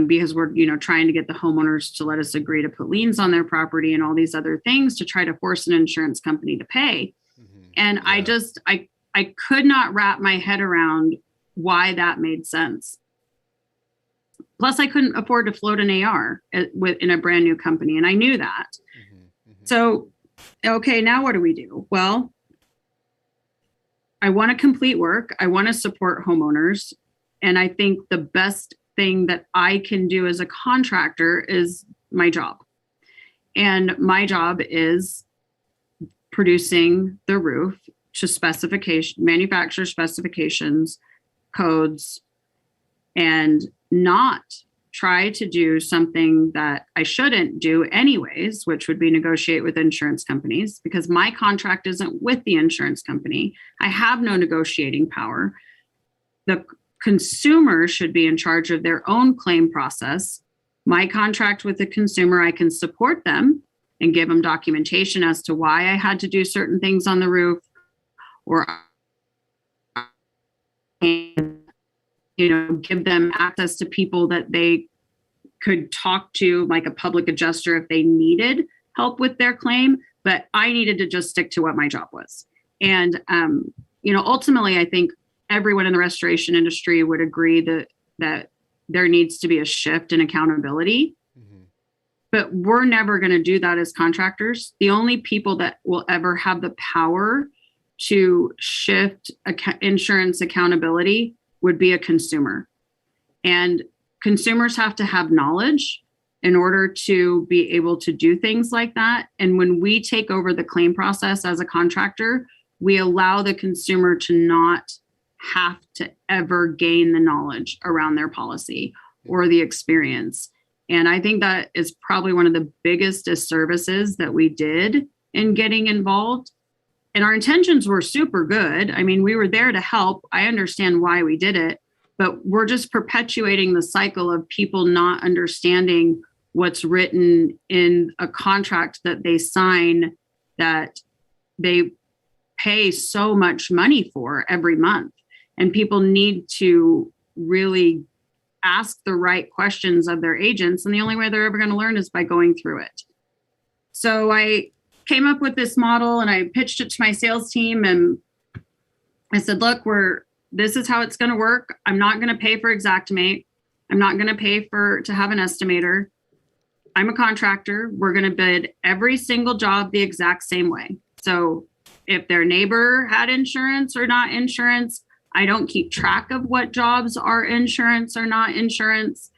Speaker 2: Because we're, you know, trying to get the homeowners to let us agree to put liens on their property and all these other things to try to force an insurance company to pay. And I could not wrap my head around why that made sense. Plus, I couldn't afford to float an AR in a brand new company, and I knew that. So, okay, now what do we do? Well, I want to complete work. I want to support homeowners, and I think the best thing that I can do as a contractor is my job. And my job is producing the roof to manufacturer specifications, codes, and not try to do something that I shouldn't do anyways, which would be negotiate with insurance companies, because my contract isn't with the insurance company. I have no negotiating power. The consumer should be in charge of their own claim process. My contract with the consumer, I can support them and give them documentation as to why I had to do certain things on the roof, or, you know, give them access to people that they could talk to, like a public adjuster if they needed help with their claim. But I needed to just stick to what my job was. And, you know, ultimately, I think everyone in the restoration industry would agree that there needs to be a shift in accountability. But we're never going to do that as contractors. The only people that will ever have the power to shift insurance accountability would be a consumer. And consumers have to have knowledge in order to be able to do things like that. And when we take over the claim process as a contractor, we allow the consumer to not have to ever gain the knowledge around their policy or the experience. And I think that is probably one of the biggest disservices that we did in getting involved. And our intentions were super good. I mean, we were there to help. I understand why we did it, but we're just perpetuating the cycle of people not understanding what's written in a contract that they sign, that they pay so much money for every month. And people need to really ask the right questions of their agents. And the only way they're ever going to learn is by going through it. So I came up with this model and I pitched it to my sales team. And I said, look, this is how it's going to work. I'm not going to pay for Xactimate. I'm not going to pay to have an estimator. I'm a contractor. We're going to bid every single job the exact same way. So if their neighbor had insurance or not insurance, I don't keep track of what jobs are insurance or not insurance,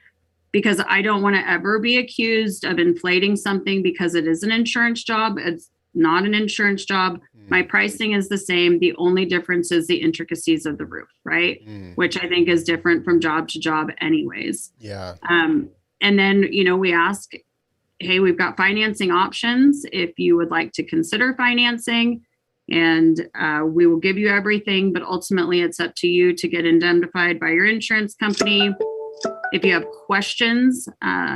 Speaker 2: because I don't want to ever be accused of inflating something because it is an insurance job. It's not an insurance job. My pricing is the same. The only difference is the intricacies of the roof, right? Which I think is different from job to job anyways.
Speaker 1: Yeah.
Speaker 2: And then, you know, we ask, hey, we've got financing options. If you would like to consider financing, And we will give you everything, but ultimately it's up to you to get indemnified by your insurance company. If you have questions,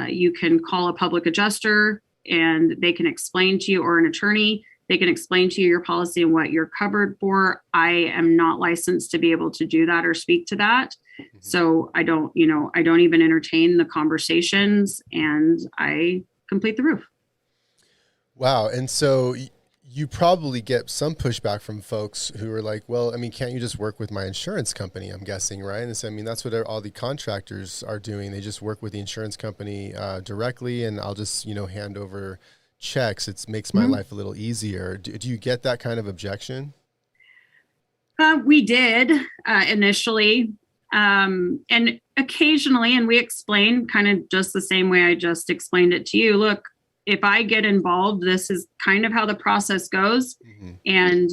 Speaker 2: you can call a public adjuster and they can explain to you, or an attorney, they can explain to you your policy and what you're covered for. I am not licensed to be able to do that or speak to that. So I don't even entertain the conversations, and I complete the roof.
Speaker 1: Wow. And so you probably get some pushback from folks who are like, well, I mean, can't you just work with my insurance company? I'm guessing, right? And so, I mean, that's what all the contractors are doing. They just work with the insurance company directly, and I'll just, hand over checks. It makes my life a little easier. Do you get that kind of objection?
Speaker 2: We did initially, and occasionally, and we explain kind of just the same way I just explained it to you. Look, if I get involved, this is kind of how the process goes. And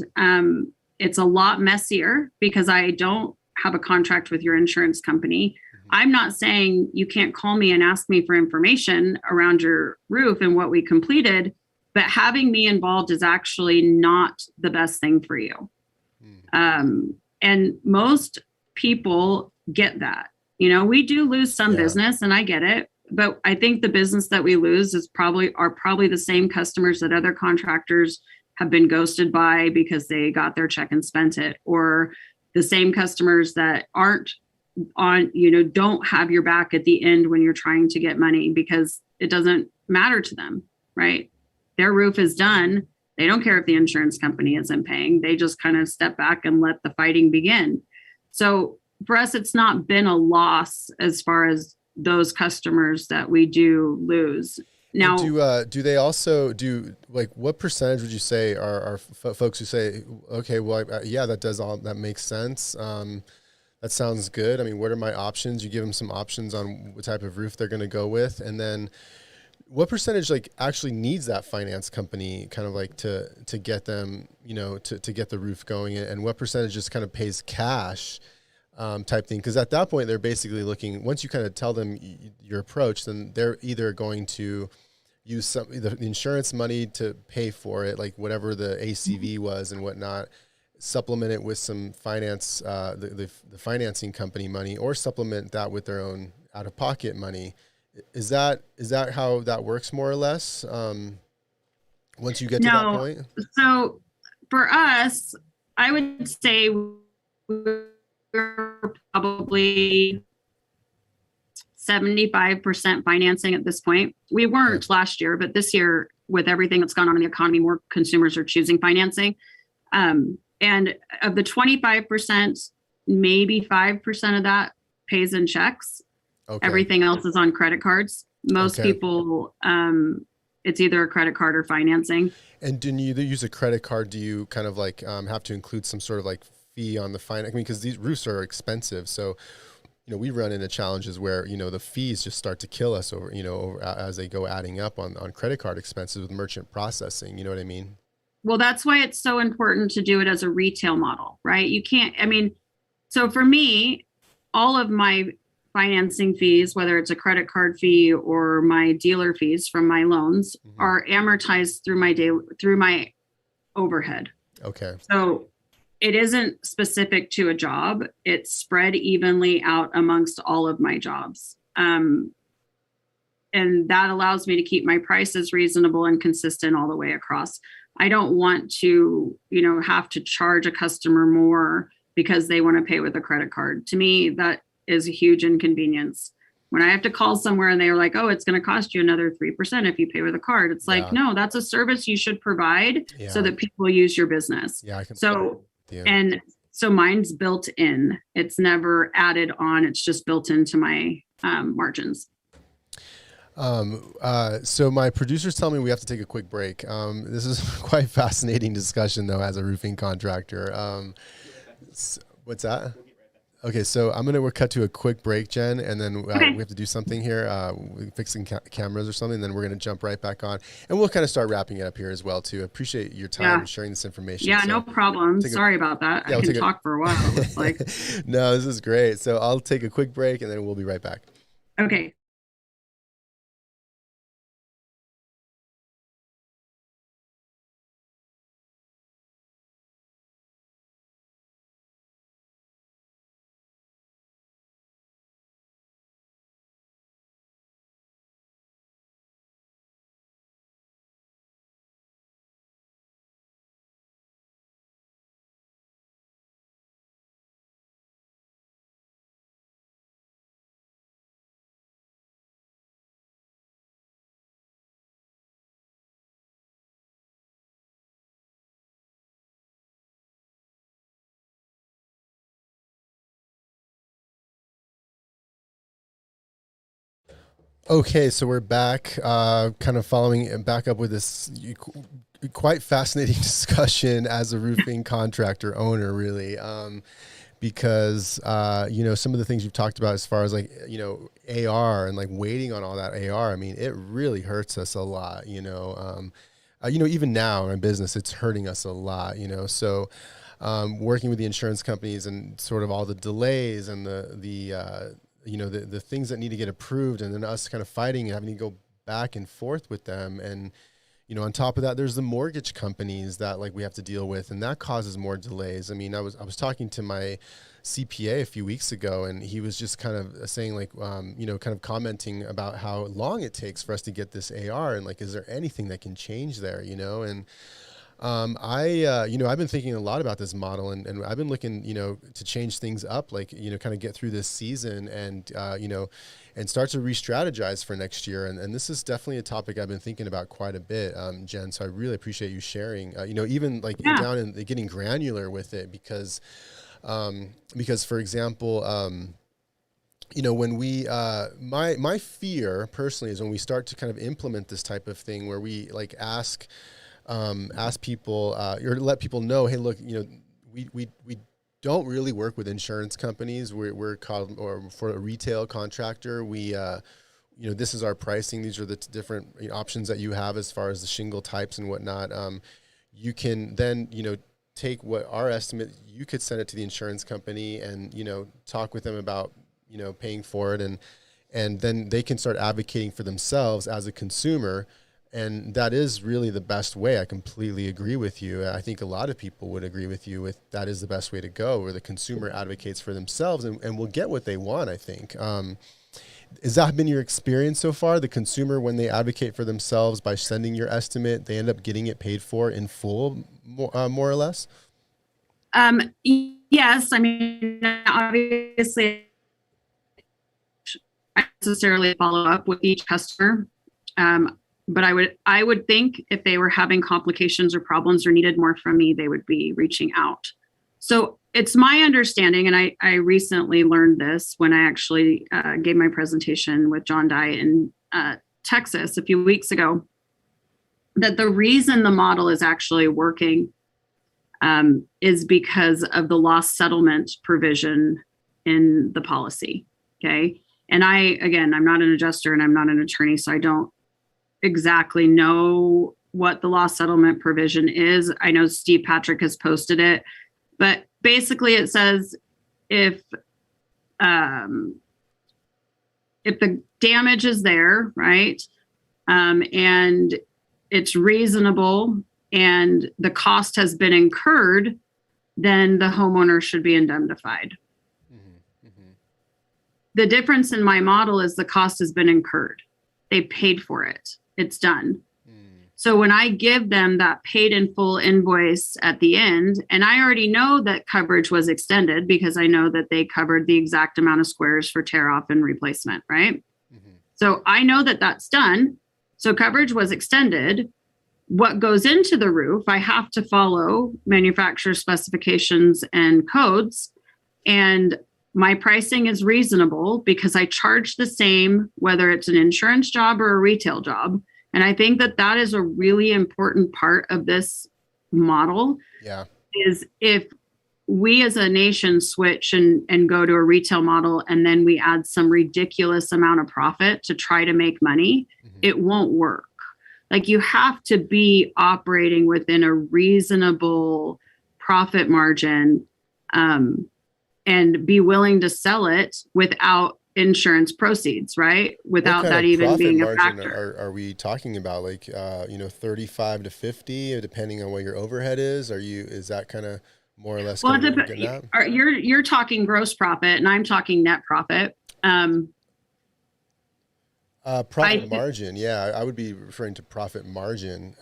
Speaker 2: it's a lot messier because I don't have a contract with your insurance company. I'm not saying you can't call me and ask me for information around your roof and what we completed, but having me involved is actually not the best thing for you. And most people get that. We do lose some business, and I get it. But I think the business that we lose are probably the same customers that other contractors have been ghosted by because they got their check and spent it, or the same customers that aren't on, don't have your back at the end when you're trying to get money because it doesn't matter to them, right? Their roof is done. They don't care if the insurance company isn't paying. They just kind of step back and let the fighting begin. So for us, it's not been a loss as far as those customers that we do lose. Now,
Speaker 1: do they also do, like, what percentage would you say are folks who say, okay, well, that makes sense. That sounds good. I mean, what are my options? You give them some options on what type of roof they're going to go with. And then what percentage actually needs that finance company kind of to get them, to get the roof going, and what percentage just kind of pays cash type thing? Because at that point, they're basically looking, once you kind of tell them your approach, then they're either going to use the insurance money to pay for it, like whatever the ACV was and whatnot, supplement it with some finance, the financing company money, or supplement that with their own out-of-pocket money. Is that how that works, more or less, once you get to that point?
Speaker 2: So for us, I would say we're probably 75% financing at this point. We weren't last year, but this year, with everything that's gone on in the economy, more consumers are choosing financing. And of the 25%, maybe 5% of that pays in checks. Okay. Everything else is on credit cards. Most people, it's either a credit card or financing.
Speaker 1: And do you use a credit card? Do you kind of have to include some sort of fee on the finance? I mean, because these roofs are expensive. So, we run into challenges where, the fees just start to kill us over as they go adding up on credit card expenses with merchant processing. You know what I mean?
Speaker 2: Well, that's why it's so important to do it as a retail model, right? You can't, so for me, all of my financing fees, whether it's a credit card fee or my dealer fees from my loans, are amortized through my overhead. Okay. So it isn't specific to a job. It's spread evenly out amongst all of my jobs. And that allows me to keep my prices reasonable and consistent all the way across. I don't want to, have to charge a customer more because they want to pay with a credit card. To me, that is a huge inconvenience. When I have to call somewhere and they're like, oh, it's going to cost you another 3% if you pay with a card. It's like, no, that's a service you should provide so that people use your business. Yeah, I can. So mine's built in. It's never added on. It's just built into my margins.
Speaker 1: So my producers tell me we have to take a quick break. This is quite fascinating discussion though, as a roofing contractor. What's that? Okay, so we'll cut to a quick break, Jen, and then we have to do something here, fixing cameras or something, and then we're going to jump right back on. And we'll kind of start wrapping it up here as well, too. Appreciate your time and sharing this information.
Speaker 2: Yeah, so no problem. Sorry about that. I can talk for a while. It's
Speaker 1: No, this is great. So I'll take a quick break, and then we'll be right back.
Speaker 2: Okay.
Speaker 1: Okay, so we're back, kind of following back up with this quite fascinating discussion as a roofing contractor owner, really, because some of the things you've talked about as far as like AR and like waiting on all that AR. I mean, it really hurts us a lot. Even now in our business, it's hurting us a lot. So working with the insurance companies and sort of all the delays and the things that need to get approved, and then us kind of fighting and having to go back and forth with them. And, on top of that, there's the mortgage companies that like we have to deal with, and that causes more delays. I mean, I was talking to my CPA a few weeks ago, and he was just kind of saying like, kind of commenting about how long it takes for us to get this AR, and like, is there anything that can change there, and I've been thinking a lot about this model, and I've been looking, to change things up, like, kind of get through this season and, and start to re-strategize for next year. And this is definitely a topic I've been thinking about quite a bit, Jen. So I really appreciate you sharing, even like down and getting granular with it, because for example, when we, my fear personally is when we start to kind of implement this type of thing where we like ask people or let people know, hey, look, we don't really work with insurance companies. We're called, or for a retail contractor, we, this is our pricing. These are the different options that you have as far as the shingle types and whatnot. You can then, take what our estimate, you could send it to the insurance company and, talk with them about, paying for it. And then they can start advocating for themselves as a consumer. And that is really the best way. I completely agree with you. I think a lot of people would agree with you with that is the best way to go, where the consumer advocates for themselves and will get what they want, I think. Has that been your experience so far? The consumer, when they advocate for themselves by sending your estimate, they end up getting it paid for in full, more or less?
Speaker 2: Yes. I mean, obviously, I don't necessarily follow up with each customer. But I would think if they were having complications or problems or needed more from me, they would be reaching out. So it's my understanding, and I recently learned this when I actually gave my presentation with John Dye in Texas a few weeks ago, that the reason the model is actually working is because of the loss settlement provision in the policy. Okay. And I'm not an adjuster and I'm not an attorney, so I don't exactly know what the loss settlement provision is. I know Steve Patrick has posted it, but basically it says if the damage is there, right, and it's reasonable and the cost has been incurred, then the homeowner should be indemnified. Mm-hmm. Mm-hmm. The difference in my model is the cost has been incurred. They paid for it. It's done. So when I give them that paid in full invoice at the end, and I already know that coverage was extended because I know that they covered the exact amount of squares for tear off and replacement, right? Mm-hmm. So I know that that's done. So coverage was extended. What goes into the roof, I have to follow manufacturer specifications and codes. And my pricing is reasonable because I charge the same, whether it's an insurance job or a retail job. And I think that that is a really important part of this model. Yeah. Is if we as a nation switch and go to a retail model and then we add some ridiculous amount of profit to try to make money, mm-hmm. It won't work. Like you have to be operating within a reasonable profit margin, and be willing to sell it without insurance proceeds, right? Without that even being a factor.
Speaker 1: Are we talking about like, 35 to 50, depending on what your overhead is? Is that kind of more or less? Well,
Speaker 2: you're talking gross profit and I'm talking net profit.
Speaker 1: Profit margin. Yeah. I would be referring to profit margin.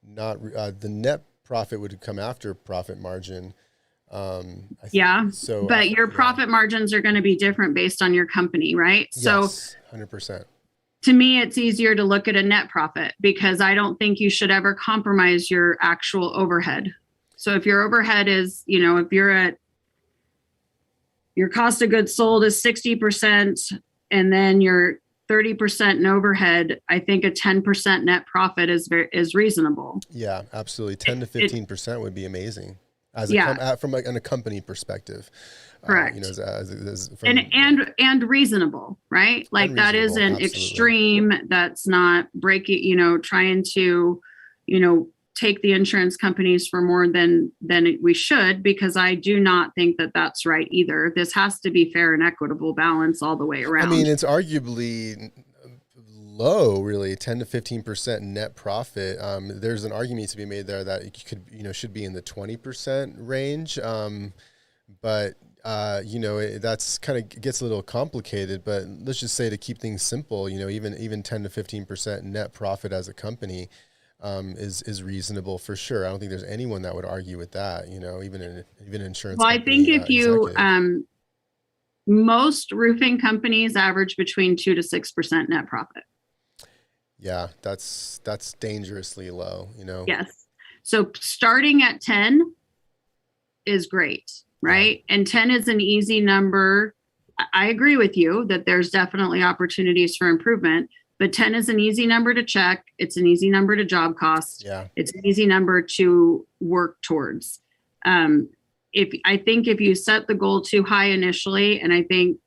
Speaker 1: Not the net profit would come after profit margin.
Speaker 2: But your profit margins are going to be different based on your company, right?
Speaker 1: Yes, 100%.
Speaker 2: To me, it's easier to look at a net profit because I don't think you should ever compromise your actual overhead. So if your overhead is, if you're at your cost of goods sold is 60%, and then your 30% in overhead, I think a 10% net profit is reasonable.
Speaker 1: Yeah, absolutely. 10 to 15% would be amazing as from a company perspective.
Speaker 2: Correct. And reasonable, right? Like that is an extreme. That's not breaking, trying to, take the insurance companies for more than we should, because I do not think that that's right either. This has to be fair and equitable balance all the way around.
Speaker 1: I mean, it's arguably low, really, 10 to 15% net profit. There's an argument to be made there that it could, should be in the 20% range. But that's kind of gets a little complicated, but let's just say, to keep things simple, even 10 to 15% net profit as a company is reasonable for sure. I don't think there's anyone that would argue with that, even an insurance.
Speaker 2: Well, I think if you, most roofing companies average between 2 to 6% net profit.
Speaker 1: Yeah, that's dangerously low,
Speaker 2: Yes. So starting at 10 is great, right? Yeah. And 10 is an easy number. I agree with you that there's definitely opportunities for improvement, but 10 is an easy number to check. It's an easy number to job cost.
Speaker 1: Yeah.
Speaker 2: It's an easy number to work towards. I think if you set the goal too high initially, and I think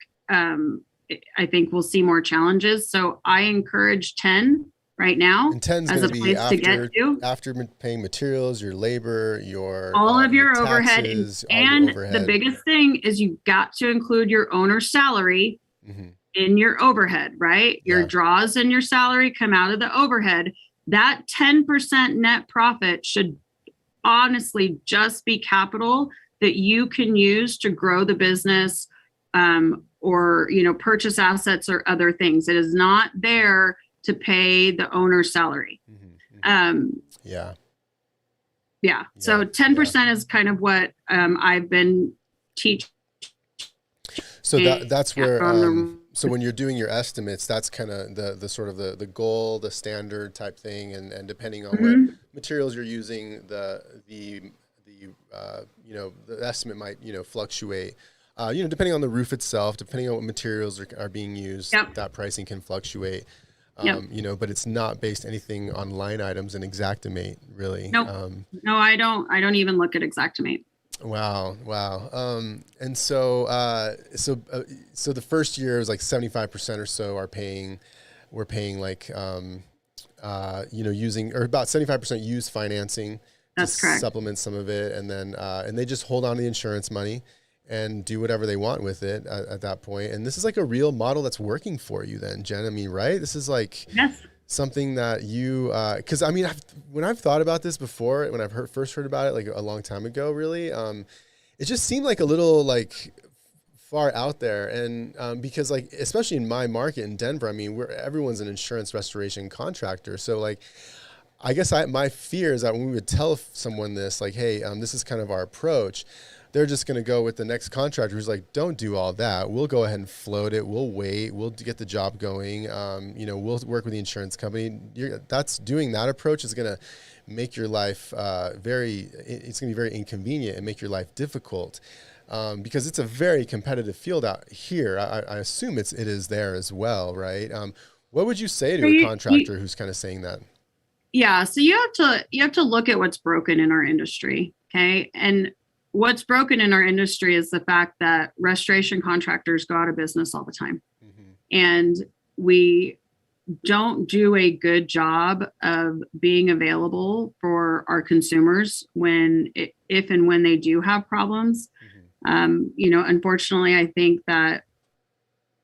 Speaker 2: we'll see more challenges. So I encourage 10 right now,
Speaker 1: and 10's
Speaker 2: as a place to get to.
Speaker 1: After paying materials, your labor,
Speaker 2: all of your
Speaker 1: taxes,
Speaker 2: overhead. And the biggest thing is you've got to include your owner's salary in your overhead, right? Your draws and your salary come out of the overhead. That 10% net profit should honestly just be capital that you can use to grow the business, or purchase assets or other things. It is not there to pay the owner's salary.
Speaker 1: Yeah.
Speaker 2: So 10% is kind of what I've been teaching.
Speaker 1: So that's where so when you're doing your estimates, that's kind of the sort of the goal, the standard type thing, and depending on what materials you're using, the estimate might fluctuate. Depending on the roof itself, depending on what materials are being used, that pricing can fluctuate. But it's not based anything on line items and Xactimate, really.
Speaker 2: Nope. No, I don't even look at Xactimate.
Speaker 1: Wow. And so the first year is like 75% or so we're paying like, using, or about 75% use financing.
Speaker 2: That's correct.
Speaker 1: Supplement some of it. And then, and they just hold on to the insurance money and do whatever they want with it at that point. And this is like a real model that's working for you then, Jen. I mean, right? This is like something that you, cause I mean, when I've thought about this before, when I've first heard about it, like a long time ago, really, it just seemed like a little like far out there. And, because like, especially in my market in Denver, I mean, everyone's an insurance restoration contractor. So like, I guess my fear is that when we would tell someone this, like, hey, this is kind of our approach, they're just going to go with the next contractor who's like, don't do all that. We'll go ahead and float it. We'll wait. We'll get the job going. We'll work with the insurance company. Doing that approach is going to make your life it's going to be very inconvenient and make your life difficult, because it's a very competitive field out here. I assume it is there as well, right? What would you say to a contractor who's kind of saying that?
Speaker 2: Yeah. So you have to look at what's broken in our industry. Okay. And what's broken in our industry is the fact that restoration contractors go out of business all the time. And we don't do a good job of being available for our consumers if and when they do have problems. Unfortunately, I think that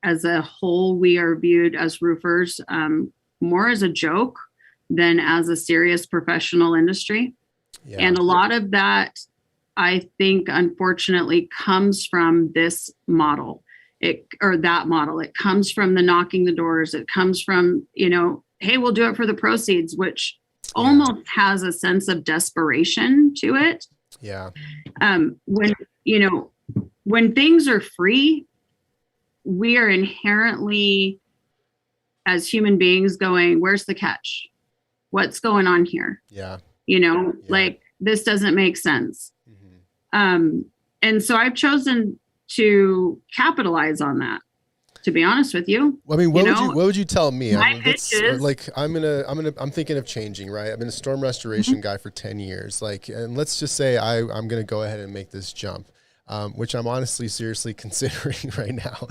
Speaker 2: as a whole, we are viewed as roofers more as a joke than as a serious professional industry. Yeah. And a lot of that, I think, unfortunately, comes from this model, that model. It comes from the knocking the doors. It comes from, hey, we'll do it for the proceeds, which almost has a sense of desperation to it.
Speaker 1: Yeah.
Speaker 2: When things are free, we are inherently, as human beings, going, where's the catch? What's going on here?
Speaker 1: Yeah.
Speaker 2: Like, this doesn't make sense. And so I've chosen to capitalize on that, to be honest with you.
Speaker 1: I mean, what would you tell me?
Speaker 2: My pitch is
Speaker 1: like, I'm thinking of changing, right? I've been a storm restoration guy for 10 years. Like, and let's just say I'm going to go ahead and make this jump. Which I'm honestly seriously considering right now.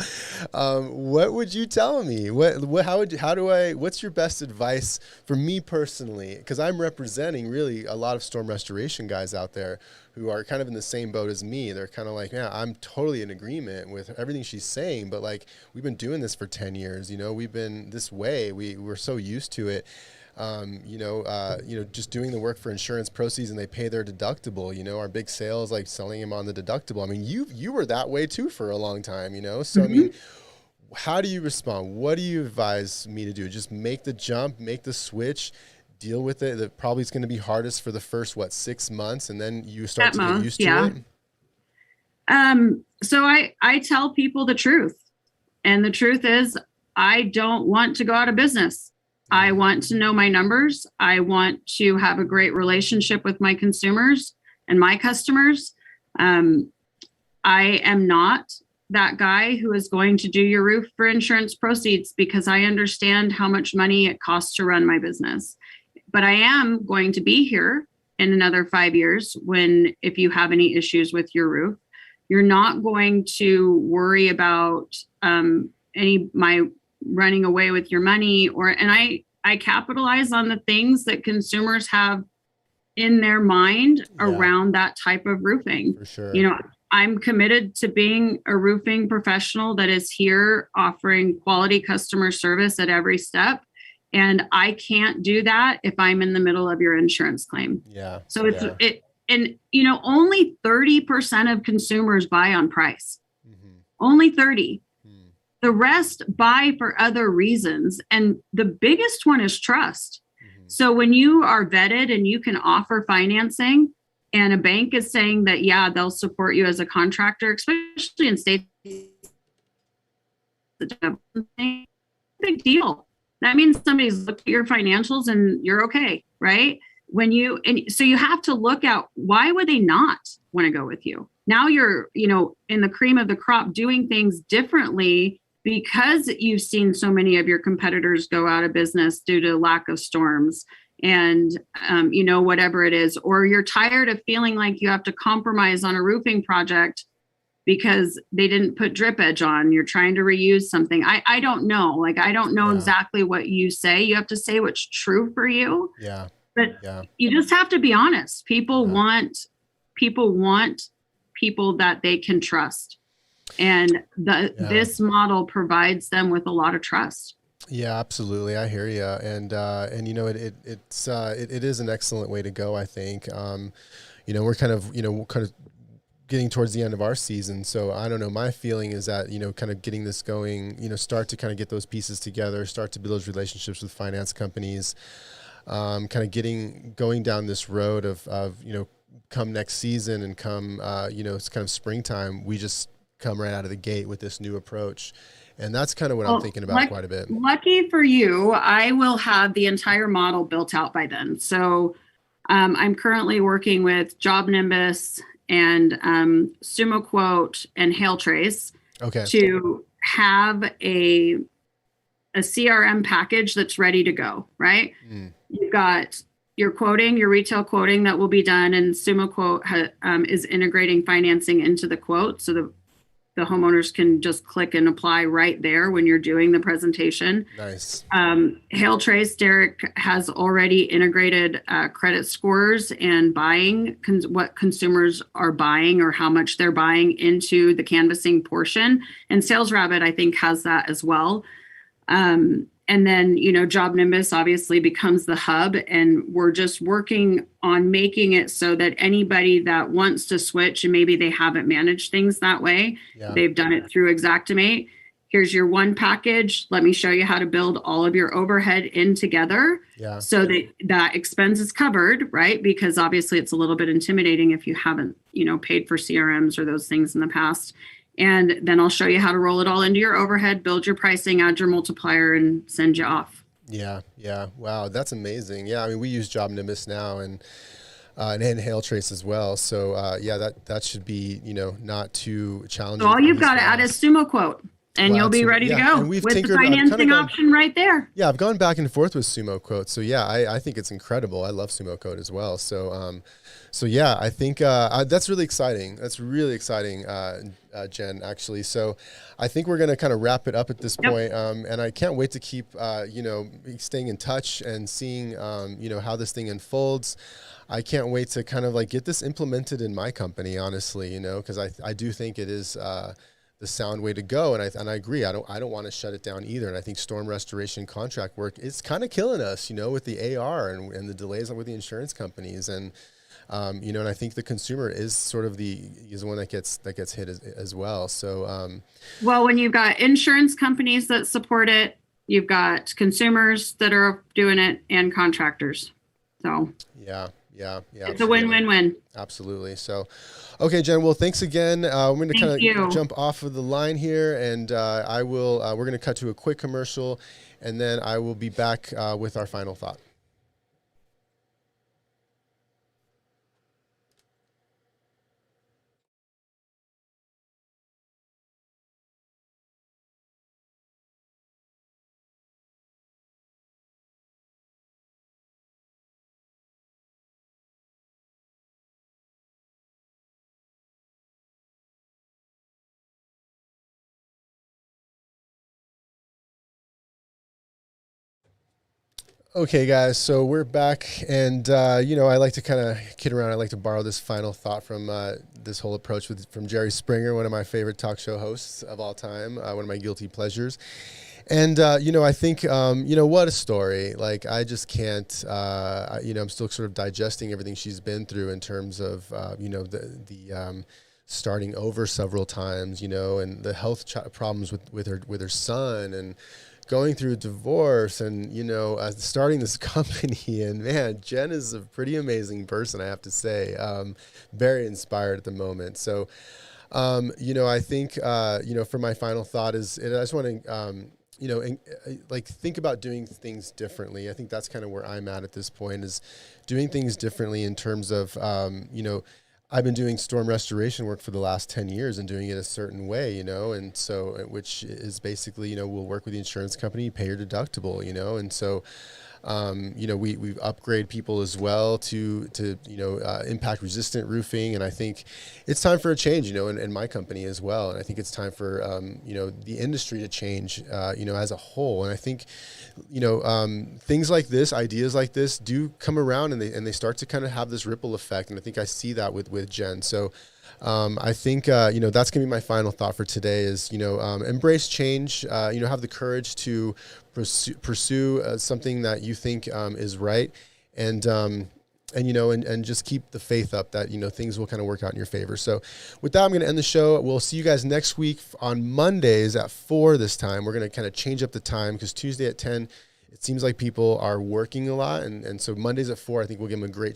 Speaker 1: What would you tell me? What's your best advice for me personally? Because I'm representing really a lot of storm restoration guys out there who are kind of in the same boat as me. They're kind of like, yeah, I'm totally in agreement with everything she's saying, but like, we've been doing this for 10 years, we've been this way. We're so used to it. Just doing the work for insurance proceeds and they pay their deductible, our big sales, like selling them on the deductible. I mean, you were that way too for a long time, so I mean, how do you respond? What do you advise me to do? Just make the jump, make the switch, deal with it. That probably is going to be hardest for the first, 6 months. And then you start to get used to it.
Speaker 2: So I tell people the truth, and the truth is I don't want to go out of business. I want to know my numbers. I want to have a great relationship with my consumers and my customers. I am not that guy who is going to do your roof for insurance proceeds, because I understand how much money it costs to run my business. But I am going to be here in another 5 years if you have any issues with your roof. You're not going to worry about my running away with your money, and I capitalize on the things that consumers have in their mind around that type of roofing.
Speaker 1: For sure.
Speaker 2: I'm committed to being a roofing professional that is here offering quality customer service at every step. And I can't do that if I'm in the middle of your insurance claim.
Speaker 1: Yeah.
Speaker 2: So only 30% of consumers buy on price. Mm-hmm. Only 30. The rest buy for other reasons. And the biggest one is trust. Mm-hmm. So when you are vetted and you can offer financing, and a bank is saying that, yeah, they'll support you as a contractor, especially in states, big deal. That means somebody's looked at your financials and you're okay, right? So you have to look at, why would they not want to go with you? Now you're, in the cream of the crop doing things differently, because you've seen so many of your competitors go out of business due to lack of storms and, whatever it is, or you're tired of feeling like you have to compromise on a roofing project because they didn't put drip edge on, you're trying to reuse something. I don't know. I don't know exactly what you say. You have to say what's true for you.
Speaker 1: Yeah.
Speaker 2: But you just have to be honest. People want people that they can trust. And this model provides them with a lot of trust.
Speaker 1: Yeah, absolutely. I hear you. And it is an excellent way to go, I think. We're kind of getting towards the end of our season. So I don't know, my feeling is that, kind of getting this going, start to kind of get those pieces together, start to build those relationships with finance companies, kind of going down this road of come next season and come, it's kind of springtime, we just come right out of the gate with this new approach. And that's kind of what I'm thinking about quite a bit. Lucky
Speaker 2: for you, I will have the entire model built out by then. So I'm currently working with Job Nimbus and Sumo Quote and Hail Trace to have a CRM package that's ready to go, right? You've got your quoting, your retail quoting that will be done, and Sumo Quote is integrating financing into the quote, so the homeowners can just click and apply right there when you're doing the presentation.
Speaker 1: Nice.
Speaker 2: Hail Trace, Derek has already integrated credit scores and buying, what consumers are buying or how much they're buying into the canvassing portion. And Sales Rabbit, I think, has that as well. And then, Job Nimbus obviously becomes the hub, and we're just working on making it so that anybody that wants to switch, and maybe they haven't managed things that way, they've done it through Xactimate. Here's your one package. Let me show you how to build all of your overhead in together so that expense is covered, right? Because obviously it's a little bit intimidating if you haven't, paid for CRMs or those things in the past. And then I'll show you how to roll it all into your overhead, build your pricing, add your multiplier, and send you off.
Speaker 1: Yeah. Wow, that's amazing. Yeah, I mean, we use Job Nimbus now and Hail Trace as well. So that should be, not too challenging.
Speaker 2: So all you've got to add is Sumo Quote. and you'll be ready to go
Speaker 1: and we've
Speaker 2: with the
Speaker 1: tinkered,
Speaker 2: financing option right there.
Speaker 1: Yeah, I've gone back and forth with Sumo Quote. So yeah, I think it's incredible. I love Sumo Quote as well. So yeah, I think that's really exciting. That's really exciting, Jen, actually. So I think we're going to kind of wrap it up at this point. And I can't wait to keep, staying in touch and seeing, how this thing unfolds. I can't wait to kind of like get this implemented in my company, honestly, because I do think it is the sound way to go. And I agree. I don't want to shut it down either. And I think storm restoration contract work is kind of killing us, with the AR and the delays with the insurance companies. And, and I think the consumer is sort of the one that gets hit as well. So,
Speaker 2: well, when you've got insurance companies that support it, you've got consumers that are doing it and contractors. So
Speaker 1: yeah.
Speaker 2: It's a win-win-win.
Speaker 1: Absolutely. So, okay, Jen, well, thanks again. We're going to kind of jump off of the line here, and we're going to cut to a quick commercial, and then I will be back with our final thought. Okay, guys, so we're back, and I like to kind of kid around. I like to borrow this final thought from this whole approach from Jerry Springer, one of my favorite talk show hosts of all time, one of my guilty pleasures. And I think what a story. Like, I just can't. I'm still sort of digesting everything she's been through in terms of the starting over several times, and the health problems with her son, and going through a divorce, and starting this company. And man, Jen is a pretty amazing person, I have to say. Very inspired at the moment. So I think for my final thought is, I just want to think about doing things differently. I think that's kind of where I'm at this point, is doing things differently in terms of I've been doing storm restoration work for the last 10 years and doing it a certain way, and so, which is basically, we'll work with the insurance company, pay your deductible, and so, we upgrade people as well to impact resistant roofing. And I think it's time for a change, in my company as well. And I think it's time for, the industry to change, as a whole. And I think, things like this, ideas like this do come around, and they start to kind of have this ripple effect. And I think I see that with Jen. So, I think, that's going to be my final thought for today is, embrace change, have the courage to pursue something that you think is right. And just keep the faith up that, things will kind of work out in your favor. So with that, I'm going to end the show. We'll see you guys next week on Mondays at 4 this time. We're going to kind of change up the time, because Tuesday at 10, it seems like people are working a lot. And so Mondays at 4, I think we'll give them a great